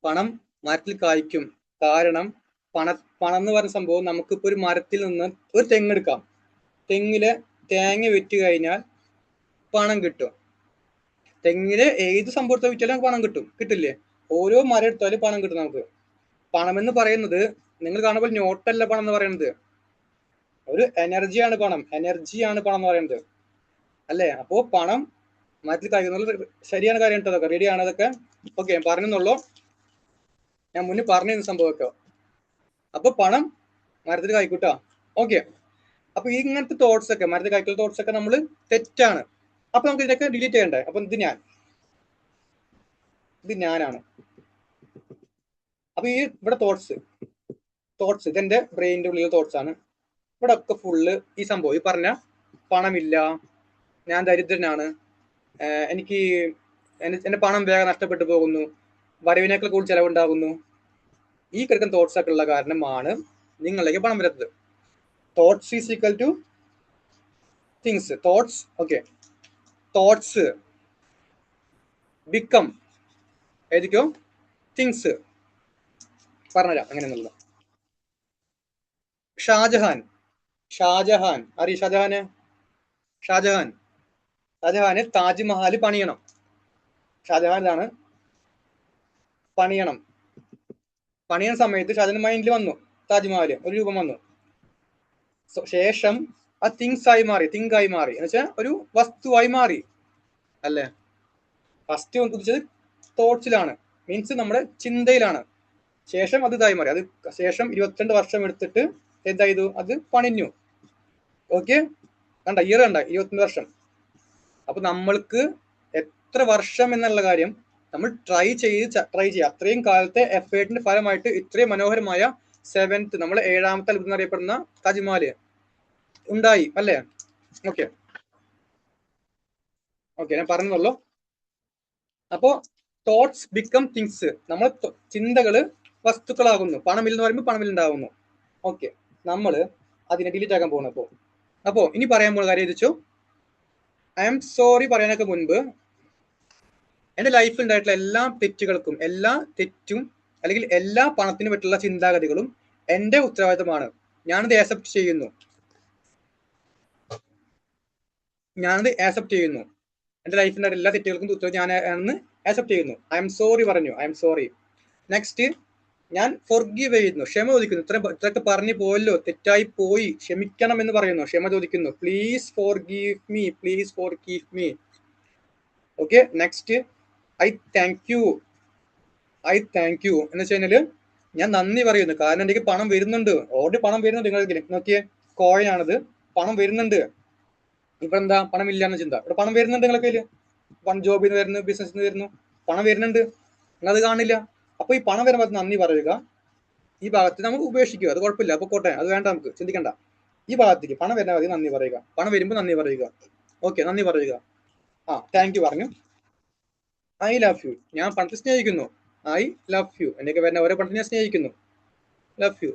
പണം മരത്തിൽ കായ്ക്കും. കാരണം പണം എന്ന് പറയുന്ന സംഭവം, നമുക്കിപ്പോ ഒരു മരത്തിൽ നിന്ന് ഒരു തെങ്ങെടുക്കാം. തെങ്ങില് തേങ്ങ വിറ്റ് കഴിഞ്ഞാൽ പണം കിട്ടും. തെങ്ങില് ഏത് സംഭവത്തെ വിറ്റാലും പണം കിട്ടില്ലേ? ഓരോ മരം എടുത്താലും പണം കിട്ടും നമുക്ക്. പണം എന്ന് പറയുന്നത് നിങ്ങൾ കാണുമ്പോൾ നോട്ടല്ല പണം എന്ന് പറയുന്നത്, ഒരു എനർജിയാണ് പണം എന്ന് പറയുന്നത്, അല്ലേ? അപ്പോ പണം മരത്തിൽ കായ്ക്കുന്നത് ശരിയാണ് കാര്യം കേട്ടോ. അതൊക്കെ റെഡിയാണ്, അതൊക്കെ ഓക്കെ പറഞ്ഞെന്നുള്ളൂ. ഞാൻ മുന്നേ പറഞ്ഞിരുന്ന സംഭവമൊക്കെ. അപ്പൊ പണം മരത്തിൽ കായ്ക്കൂട്ടോ. ഓക്കെ, അപ്പൊ ഇങ്ങനത്തെ തോട്ട്സ് ഒക്കെ, മരത്തിൽ കായ്ക്കുന്ന തോട്ട്സ് ഒക്കെ നമ്മൾ തെറ്റാണ്. അപ്പൊ നമുക്ക് ഇതിനൊക്കെ ഡിലീറ്റ് ചെയ്യണ്ടേ? അപ്പൊ ഇത് ഞാനാണ്. അപ്പൊ ഇവിടെ തോട്ട്സ് ഇതെന്റെ ബ്രെയിനിന്റെ ഉള്ളിലെ തോട്ട്സ് ആണ്. ഇവിടെ ഒക്കെ ഫുള്ള് ഈ സംഭവം, ഈ പറഞ്ഞ പണമില്ല, ഞാൻ ദരിദ്രനാണ്, എനിക്ക് എന്റെ പണം വേഗം നഷ്ടപ്പെട്ടു പോകുന്നു, വരവിനേക്കാൾ കൂടുതൽ ചെലവുണ്ടാകുന്നു, ഈ കിടക്കുന്ന തോട്ട്സ് ഒക്കെ ഉള്ള കാരണമാണ് നിങ്ങളിലേക്ക് പണം വരാത്തത്. Thoughts is equal two things. Thoughts become ഏതൊക്കെയോ തിങ്സ്. പറഞ്ഞുതരാം എങ്ങനെയാണെന്നുള്ളത്. ഷാജഹാൻ അറിയ? ഷാജഹാന് താജ്മഹൽ പണിയണം. ഷാജഹാനാണ് പണിയണ സമയത്ത് ഷാജഹാൻ മൈൻഡിൽ വന്നു താജ്മഹൽ ഒരു രൂപം വന്നു. ശേഷം ആ തിങ്കായി മാറി എന്ന് വെച്ചാൽ ഒരു വസ്തുവായി മാറി, അല്ലേ? ഫസ്റ്റ് ഉദ്ദേശിച്ചത് തോട്ട്സിലാണ്, മീൻസ് നമ്മുടെ ചിന്തയിലാണ്. ശേഷം അത് ഇതായി മാറി. അത് ശേഷം 22 വർഷം എടുത്തിട്ട് എന്തായത്? അത് പണിഞ്ഞു. ഓക്കെ, കണ്ട ഇയർ കണ്ട 22 വർഷം. അപ്പൊ നമ്മൾക്ക് എത്ര വർഷം എന്നുള്ള കാര്യം നമ്മൾ ട്രൈ ചെയ്യുക. അത്രയും കാലത്തെ എഫേർട്ടിന്റെ ഫലമായിട്ട് ഇത്രയും മനോഹരമായ 7th, നമ്മൾ 7ാമത്തെ അത്ഭുതം എന്നറിയപ്പെടുന്ന താജ്മഹൽ ഉണ്ടായി, അല്ലേ? ഓക്കെ ഞാൻ പറഞ്ഞുള്ളൂ. അപ്പോ തോട്ട്സ് ബിക്കം തിങ്സ്. നമ്മൾ ചിന്തകള് വസ്തുക്കളാകുന്നു. പണമില്ലെന്ന് പറയുമ്പോൾ പണമില്ലുണ്ടാകുന്നു. ഓക്കെ, നമ്മൾ അതിനെ ഡിലീറ്റ് ആക്കാൻ പോകുന്നു. അപ്പോ ഇനി പറയാൻ പോകുന്ന കാര്യം ചോദിച്ചു, ഐ എം സോറി പറയാനൊക്കെ മുൻപ് എന്റെ ലൈഫിൽ ഉണ്ടായിട്ടുള്ള എല്ലാ തെറ്റുകൾക്കും, അല്ലെങ്കിൽ എല്ലാ പണത്തിനും പറ്റുള്ള ചിന്താഗതികളും എന്റെ ഉത്തരവാദിത്തമാണ്. ഞാനത് ആക്സെപ്റ്റ് ചെയ്യുന്നു. ഞാനത് ആക്സെപ്റ്റ് ചെയ്യുന്നു. എന്റെ ലൈഫിന്റെ എല്ലാ തെറ്റുകൾക്കും ഉത്തരം ഞാൻ ആണെന്ന് ആക്സെപ്റ്റ് ചെയ്യുന്നു. ഐ എം സോറി പറഞ്ഞു, ഐ എം സോറി. നെക്സ്റ്റ്, ഞാൻ ഫോർഗീവ് ചെയ്യുന്നു, ക്ഷമ ചോദിക്കുന്നു. ഇത്രയൊക്കെ പറഞ്ഞു പോയല്ലോ, തെറ്റായി പോയി, ക്ഷമിക്കണം എന്ന് പറയുന്നു, ക്ഷമ ചോദിക്കുന്നു. Please forgive me, please forgive me. Okay, next, I thank you. I thank U എന്ന് വെച്ച് കഴിഞ്ഞാല് ഞാൻ നന്ദി പറയുന്നു. കാരണം എനിക്ക് പണം വരുന്നുണ്ട്, ഓൾറെഡി പണം വരുന്നുണ്ട്. നിങ്ങൾ നോക്കിയേ, കോയിൻ ആണത്, പണം വരുന്നുണ്ട്. ഇപ്പൊ എന്താ പണം ഇല്ലാന്ന് ചിന്ത? ഇവിടെ പണം വരുന്നുണ്ട് നിങ്ങളെ കയ്യില്, ജോബിൽ നിന്ന് വരുന്നു, ബിസിനസ് നിന്ന് വരുന്നു, പണം വരുന്നുണ്ട്, നിങ്ങളത് കാണില്ല. അപ്പൊ ഈ പണം വരുമ്പോൾ നന്ദി പറയുക. ഈ ഭാഗത്ത് നമ്മൾ ഉപേക്ഷിക്കുക, അത് കുഴപ്പമില്ല, അപ്പൊ കോട്ടെ, അത് വേണ്ട, നമുക്ക് ചിന്തിക്കണ്ട. ഈ ഭാഗത്തേക്ക് പണം വരുന്ന മതി, നന്ദി പറയുക. പണം വരുമ്പോൾ നന്ദി പറയുക. ഓക്കെ, നന്ദി പറയുക. താങ്ക് യു പറഞ്ഞു. ഐ ലവ് യു, ഞാൻ പണത്തെ സ്നേഹിക്കുന്നു. ഐ ലവ് യു, എന്നൊക്കെ വരുന്ന ഓരോ പണത്തെ ഞാൻ സ്നേഹിക്കുന്നു. Love you.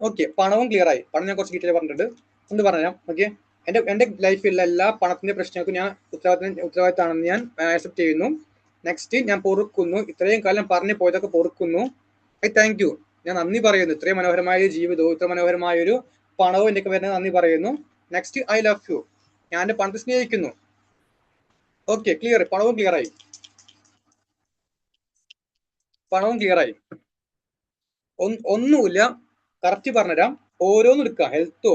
ഓക്കെ, പണവും ക്ലിയർ ആയി. പണം ഞാൻ കുറച്ച് ഡീറ്റെയിൽ പറഞ്ഞിട്ടുണ്ട്, എന്ത് പറയാം. ഓക്കെ, എന്റെ ലൈഫിലുള്ള എല്ലാ പണത്തിന്റെ പ്രശ്നങ്ങൾക്കും ഞാൻ ഉത്തരവാദിത്തമാണെന്ന് ഞാൻ ആക്സെപ്റ്റ് ചെയ്യുന്നു. നെക്സ്റ്റ്, ഞാൻ പൊറുക്കുന്നു. ഇത്രയും കാലം പറഞ്ഞു പോയതൊക്കെ പൊറുക്കുന്നു. ഐ താങ്ക് യു, ഞാൻ നന്ദി പറയുന്നു. ഇത്രയും മനോഹരമായ ജീവിതവും ഇത്ര മനോഹരമായ ഒരു പണവും എനിക്ക് വരുന്നത് നന്ദി പറയുന്നു. നെക്സ്റ്റ്, ഐ ലവ് യു, ഞാൻ എന്റെ പണത്തെ സ്നേഹിക്കുന്നു. ഓക്കെ, ക്ലിയർ, പണവും ക്ലിയർ ആയി. പണവും ക്ലിയർ ആയി. ഒന്നുമില്ല, കറക്റ്റ് പറഞ്ഞുതരാം. ഓരോന്നും എടുക്കുക, ഹെൽത്തോ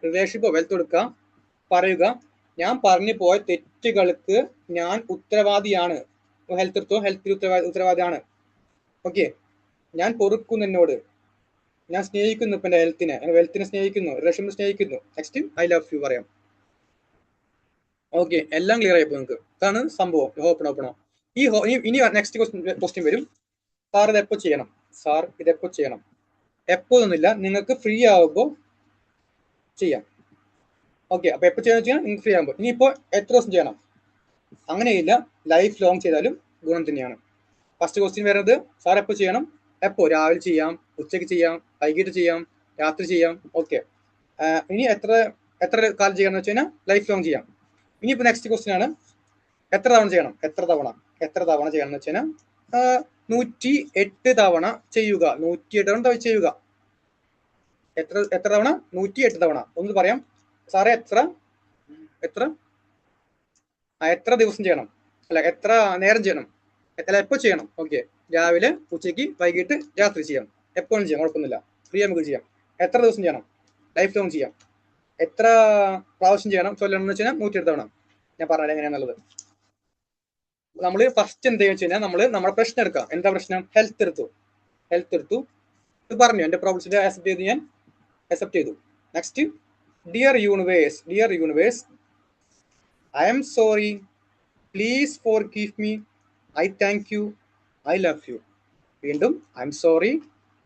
റിലേഷൻഷിപ്പോ വെൽത്തോ എടുക്കുക, പറയുക, ഞാൻ പറഞ്ഞു പോയ തെറ്റുകൾക്ക് ഞാൻ ഉത്തരവാദിയാണ്. ഹെൽത്ത് എടുത്തോ, ഹെൽത്തിൽ ഉത്തരവാദിയാണ്. ഓക്കെ, ഞാൻ പൊറുക്കുന്നു എന്നോട്, ഞാൻ സ്നേഹിക്കുന്നു ഇപ്പൊ എന്റെ ഹെൽത്തിനെ, വെൽത്തിനെ സ്നേഹിക്കുന്നു, റിലേഷൻഷിപ്പ് സ്നേഹിക്കുന്നു. നെക്സ്റ്റ്, ഐ ലവ് യു പറയാം. ഓക്കെ, എല്ലാം ക്ലിയർ ആയിപ്പോ നിങ്ങൾക്ക്. ഇതാണ് സംഭവം. ഓപ്പണോ. ഇനി നെക്സ്റ്റ് ക്വസ്റ്റ്യൻ വരും. സാർ ഇതെപ്പോ ചെയ്യണം? സാർ ഇതെപ്പോ ചെയ്യണം? എപ്പോഴൊന്നുമില്ല, നിങ്ങൾക്ക് ഫ്രീ ആവുമ്പോൾ ചെയ്യാം. ഓക്കെ, അപ്പൊ എപ്പോ ചെയ്യാന്ന് വെച്ചാൽ നിങ്ങൾക്ക് ഫ്രീ ആകുമ്പോൾ. ഇനിയിപ്പോ എത്ര ദിവസം ചെയ്യണം അങ്ങനെയില്ല, ലൈഫ് ലോങ് ചെയ്താലും ഗുണം തന്നെയാണ്. ഫസ്റ്റ് ക്വസ്റ്റ്യൻ വരുന്നത്, സാർ എപ്പോ ചെയ്യണം? എപ്പോ? രാവിലെ ചെയ്യാം, ഉച്ചയ്ക്ക് ചെയ്യാം, വൈകിട്ട് ചെയ്യാം, രാത്രി ചെയ്യാം. ഓക്കെ, ഇനി എത്ര കാലം ചെയ്യാന്ന് വെച്ച് കഴിഞ്ഞാൽ ലൈഫ് ലോങ് ചെയ്യാം. ഇനിയിപ്പോ നെക്സ്റ്റ് ക്വസ്റ്റ്യൻ ആണ്, എത്ര തവണ ചെയ്യണം? എത്ര തവണ ചെയ്യണം എന്ന് വെച്ച് കഴിഞ്ഞാൽ 108 തവണ ചെയ്യുക. 108 തവണ ചെയ്യുക. എത്ര തവണ? 108 തവണ. ഒന്ന് പറയാം സാറേ, എത്ര ദിവസം ചെയ്യണം? അല്ല, എത്ര നേരം ചെയ്യണം? അല്ല, എപ്പോ ചെയ്യണം? ഓക്കെ, രാവിലെ, ഉച്ചയ്ക്ക്, വൈകിട്ട്, രാത്രി ചെയ്യാം. എപ്പോഴും ചെയ്യാം, കുഴപ്പമൊന്നുമില്ല. ഫ്രീ നമുക്ക് ചെയ്യാം. എത്ര ദിവസം ചെയ്യണം? ലൈഫ് ലോങ് ചെയ്യാം. എത്ര പ്രാവശ്യം ചെയ്യണം ചൊല്ലണം എന്ന് വെച്ചാൽ 108 തവണ. ഞാൻ പറഞ്ഞാൽ എങ്ങനെയാന്നുള്ളത്. നമ്മൾ ഫസ്റ്റ് എന്താ വെച്ച് കഴിഞ്ഞാൽ നമ്മുടെ പ്രശ്നം എടുക്കാം. എന്താ പ്രശ്നം? ഹെൽത്ത് എടുത്തു. ഇത് പറഞ്ഞു, എന്റെ പ്രോബ്ലംസിന്റെ ആക്സെപ്റ്റ് ചെയ്തു. Next, dear universe, I M sorry, please forgive me, I thank you, I love you. വീണ്ടും, I M sorry,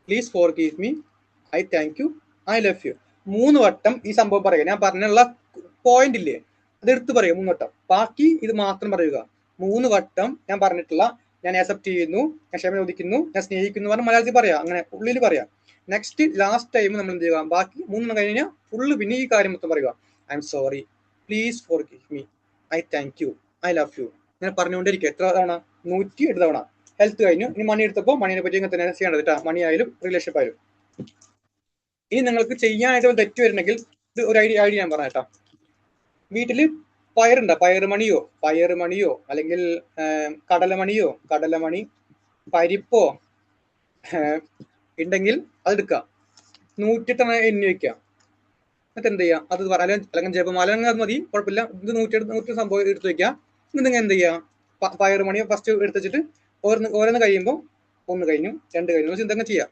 please forgive me, I thank you, I love you. 3 വട്ടം ഈ സംഭവം പറയുക. ഞാൻ പറഞ്ഞുള്ള പോയിന്റ് ഇല്ലേ, അത് എടുത്ത് പറയുക 3 വട്ടം. ബാക്കി ഇത് മാത്രം പറയുക. 3 വട്ടം ഞാൻ പറഞ്ഞിട്ടുള്ള, ഞാൻ ആക്സെപ്റ്റ് ചെയ്യുന്നു, ഞാൻ ക്ഷമ ചോദിക്കുന്നു, ഞാൻ സ്നേഹിക്കുന്നു പറഞ്ഞ് മലയാളത്തിൽ പറയാം, അങ്ങനെ ഉള്ളിൽ പറയാം. നെക്സ്റ്റ്, ലാസ്റ്റ് ടൈം നമ്മൾ എന്ത് ചെയ്യുക? ബാക്കി 3 കഴിഞ്ഞാൽ ഫുള്ള് പിന്നെ ഈ കാര്യം മൊത്തം പറയുക. I M sorry, please forgive me, I thank you, I love you. ഞാൻ പറഞ്ഞുകൊണ്ടിരിക്കുക. എത്ര തവണ? 108 തവണ. ഹെൽത്ത് കഴിഞ്ഞു. ഇനി മണി എടുത്തപ്പോൾ മണിനെ പറ്റി ഇങ്ങനെ തന്നെ ചെയ്യേണ്ടത് കേട്ടോ. മണി ആയാലും റിലേഷൻഷിപ്പ് ആയാലും. ഇനി നിങ്ങൾക്ക് ചെയ്യാനായിട്ട് തെറ്റ് വരുന്നെങ്കിൽ ഇത് ഒരു ഐഡിയ ഞാൻ പറഞ്ഞ കേട്ടോ. വീട്ടില് പയറുണ്ടോ? പയറുമണിയോ അല്ലെങ്കിൽ കടലമണി, പരിപ്പോ ഉണ്ടെങ്കിൽ അതെടുക്കുക. 108 എണ്ണി വെക്കുക. എന്നിട്ട് എന്ത് ചെയ്യുക? അത് അല്ലെങ്കിൽ ജപമാല അത് മതി, കുഴപ്പമില്ല. ഇത് 108 സംഭവം എടുത്ത് വെക്കുക. എന്നിട്ട് നിങ്ങൾ എന്ത് ചെയ്യുക? പയറുമണി ഫസ്റ്റ് എടുത്ത് വെച്ചിട്ട് ഓരോന്ന് കഴിയുമ്പോൾ 1 കഴിഞ്ഞു, 2 കഴിഞ്ഞു, ചിന്തങ്ങ് ചെയ്യാം.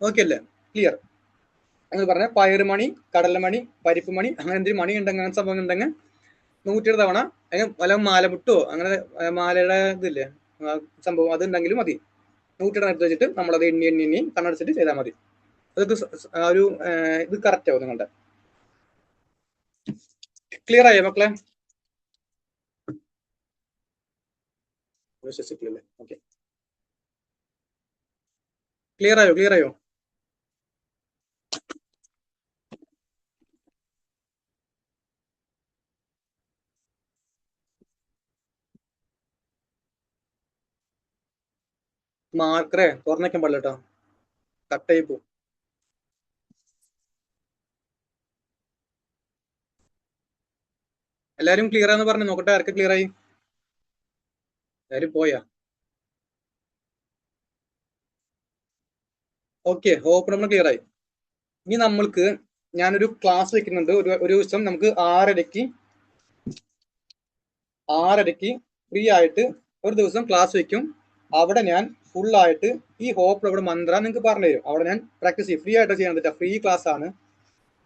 ഓക്കെ അല്ലേ? ക്ലിയർ? എന്ന് പറഞ്ഞാൽ പയറുമണി, കടലമണി, പരിപ്പ് മണി, അങ്ങനെ എന്തെങ്കിലും മണി ഉണ്ടെങ്കിൽ, അങ്ങനെ സംഭവം ഉണ്ടെങ്കിൽ 108 തവണ, അല്ലെങ്കിൽ വല്ല മാലമുട്ടോ അങ്ങനെ മാലയുടെ ഇതില്ലേ സംഭവം, അത് ഉണ്ടെങ്കിലും മതി. 108 എടുത്ത് വെച്ചിട്ട് നമ്മളത് എണ്ണി കണ്ണടച്ചിട്ട് ചെയ്താൽ മതി. അതൊക്കെ ഒരു ഇത് കറക്റ്റ് ആവും നിങ്ങളുടെ. ക്ലിയർ ആയോ മക്കളെ? വിശ്വസിക്കില്ലേ? ഓക്കെ, ക്ലിയർ ആയോ? മാർക്കറേ തുറന്നേക്കാൻ പാടില്ല കേട്ടോ, കട്ടായി പോകും. എല്ലാരും ക്ലിയർ ആണെന്ന് പറഞ്ഞു നോക്കട്ടെ, ആർക്ക് ക്ലിയർ ആയി? എല്ലാരും പോയാ? ഓക്കെ, ഹോപ്പ് നമ്മൾ ക്ലിയർ ആയി. ഇനി നമ്മൾക്ക് ഞാനൊരു ക്ലാസ് വെക്കുന്നുണ്ട്. ഒരു ദിവസം നമുക്ക് 6:30 ഫ്രീ ആയിട്ട് ഒരു ദിവസം ക്ലാസ് വെക്കും. അവിടെ ഞാൻ ഫുൾ ആയിട്ട് ഈ ഹോപ്പ് ഇവിടെ മന്ത്ര നിങ്ങൾക്ക് പറഞ്ഞു തരും. അവിടെ ഞാൻ പ്രാക്ടീസ് ചെയ്യും. ഫ്രീ ആയിട്ട് ചെയ്യാൻ പറ്റുക, ഫ്രീ ക്ലാസ് ആണ്.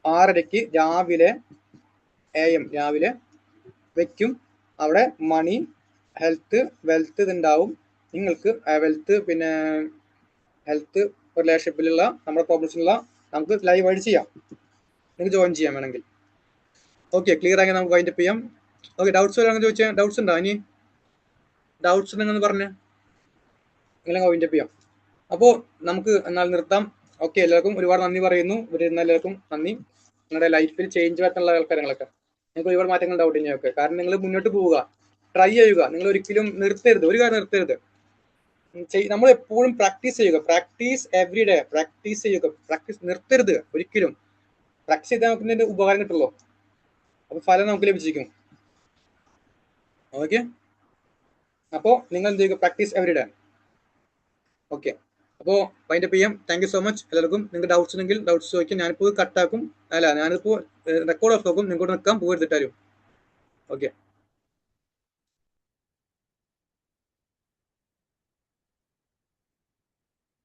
6:30 രാവിലെ AM രാവിലെ വെക്കും. അവിടെ മണി, ഹെൽത്ത്, വെൽത്ത് ഇതുണ്ടാവും. നിങ്ങൾക്ക് വെൽത്ത് പിന്നെ ഹെൽത്ത് റിലേഷൻഷിപ്പിലുള്ള നമ്മുടെ പ്രോബ്ലംസിലുള്ള നമുക്ക് ലൈവ് ആയിട്ട് ചെയ്യാം. നിങ്ങൾക്ക് ജോയിൻ ചെയ്യാൻ വേണമെങ്കിൽ. ഓക്കെ, ക്ലിയർ ആക്കി നമുക്ക് വൈൻഡപ്പ് ചെയ്യാം. ഓക്കെ, ഡൗട്ട്സ് വരാമെന്ന് ചോദിച്ചാൽ ഡൗട്ട്സ് ഉണ്ടോ? ഇനി ഡൗട്ട്സ് ഉണ്ടെന്ന് പറഞ്ഞ് നിങ്ങളെ വൈൻഡപ്പ് ചെയ്യാം. അപ്പോൾ നമുക്ക് എന്നാൽ നിർത്താം. ഓക്കെ, എല്ലാവർക്കും ഒരുപാട് നന്ദി പറയുന്നു. വരുന്ന എല്ലാവർക്കും നന്ദി. നിങ്ങളുടെ ലൈഫിൽ ചേഞ്ച് വരുത്തുള്ള കാര്യങ്ങളൊക്കെ നിങ്ങൾക്ക് ഒരുപാട് മാറ്റങ്ങൾ ഡൗട്ട് ഇനിയൊക്കെ. കാരണം നിങ്ങൾ മുന്നോട്ട് പോവുക, ട്രൈ ചെയ്യുക. നിങ്ങൾ ഒരിക്കലും നിർത്തരുത്, ഒരു കാര്യം നിർത്തരുത്. നമ്മൾ എപ്പോഴും പ്രാക്ടീസ് ചെയ്യുക, പ്രാക്ടീസ് എവറി ഡേ, പ്രാക്ടീസ് ചെയ്യുക, പ്രാക്ടീസ് നിർത്തരുത് ഒരിക്കലും. പ്രാക്ടീസ് ചെയ്താൽ നമുക്ക് ഇതിന്റെ ഉപകാരം കിട്ടുള്ളൂ. അപ്പൊ ഫലം നമുക്ക് ലഭിച്ചിരിക്കും. ഓക്കെ, അപ്പോൾ നിങ്ങൾ എന്ത് ചെയ്യുക? Practice every day. ഓക്കെ, അപ്പോൾ വൈൻഡപ്പ് ചെയ്യാം. താങ്ക് യു സോ മച്ച് എല്ലാവർക്കും. നിങ്ങൾക്ക് ഡൗട്ട്സ് ഉണ്ടെങ്കിൽ ഡൗട്ട്സ് ചോദിക്കും. ഞാനിപ്പോൾ കട്ടാക്കും, അല്ല ഞാനിപ്പോൾ റെക്കോർഡ് ഓഫ് നോക്കും. നിങ്ങൾക്ക് നിൽക്കാം, പോകരുതിട്ടാരും. ഓക്കെ.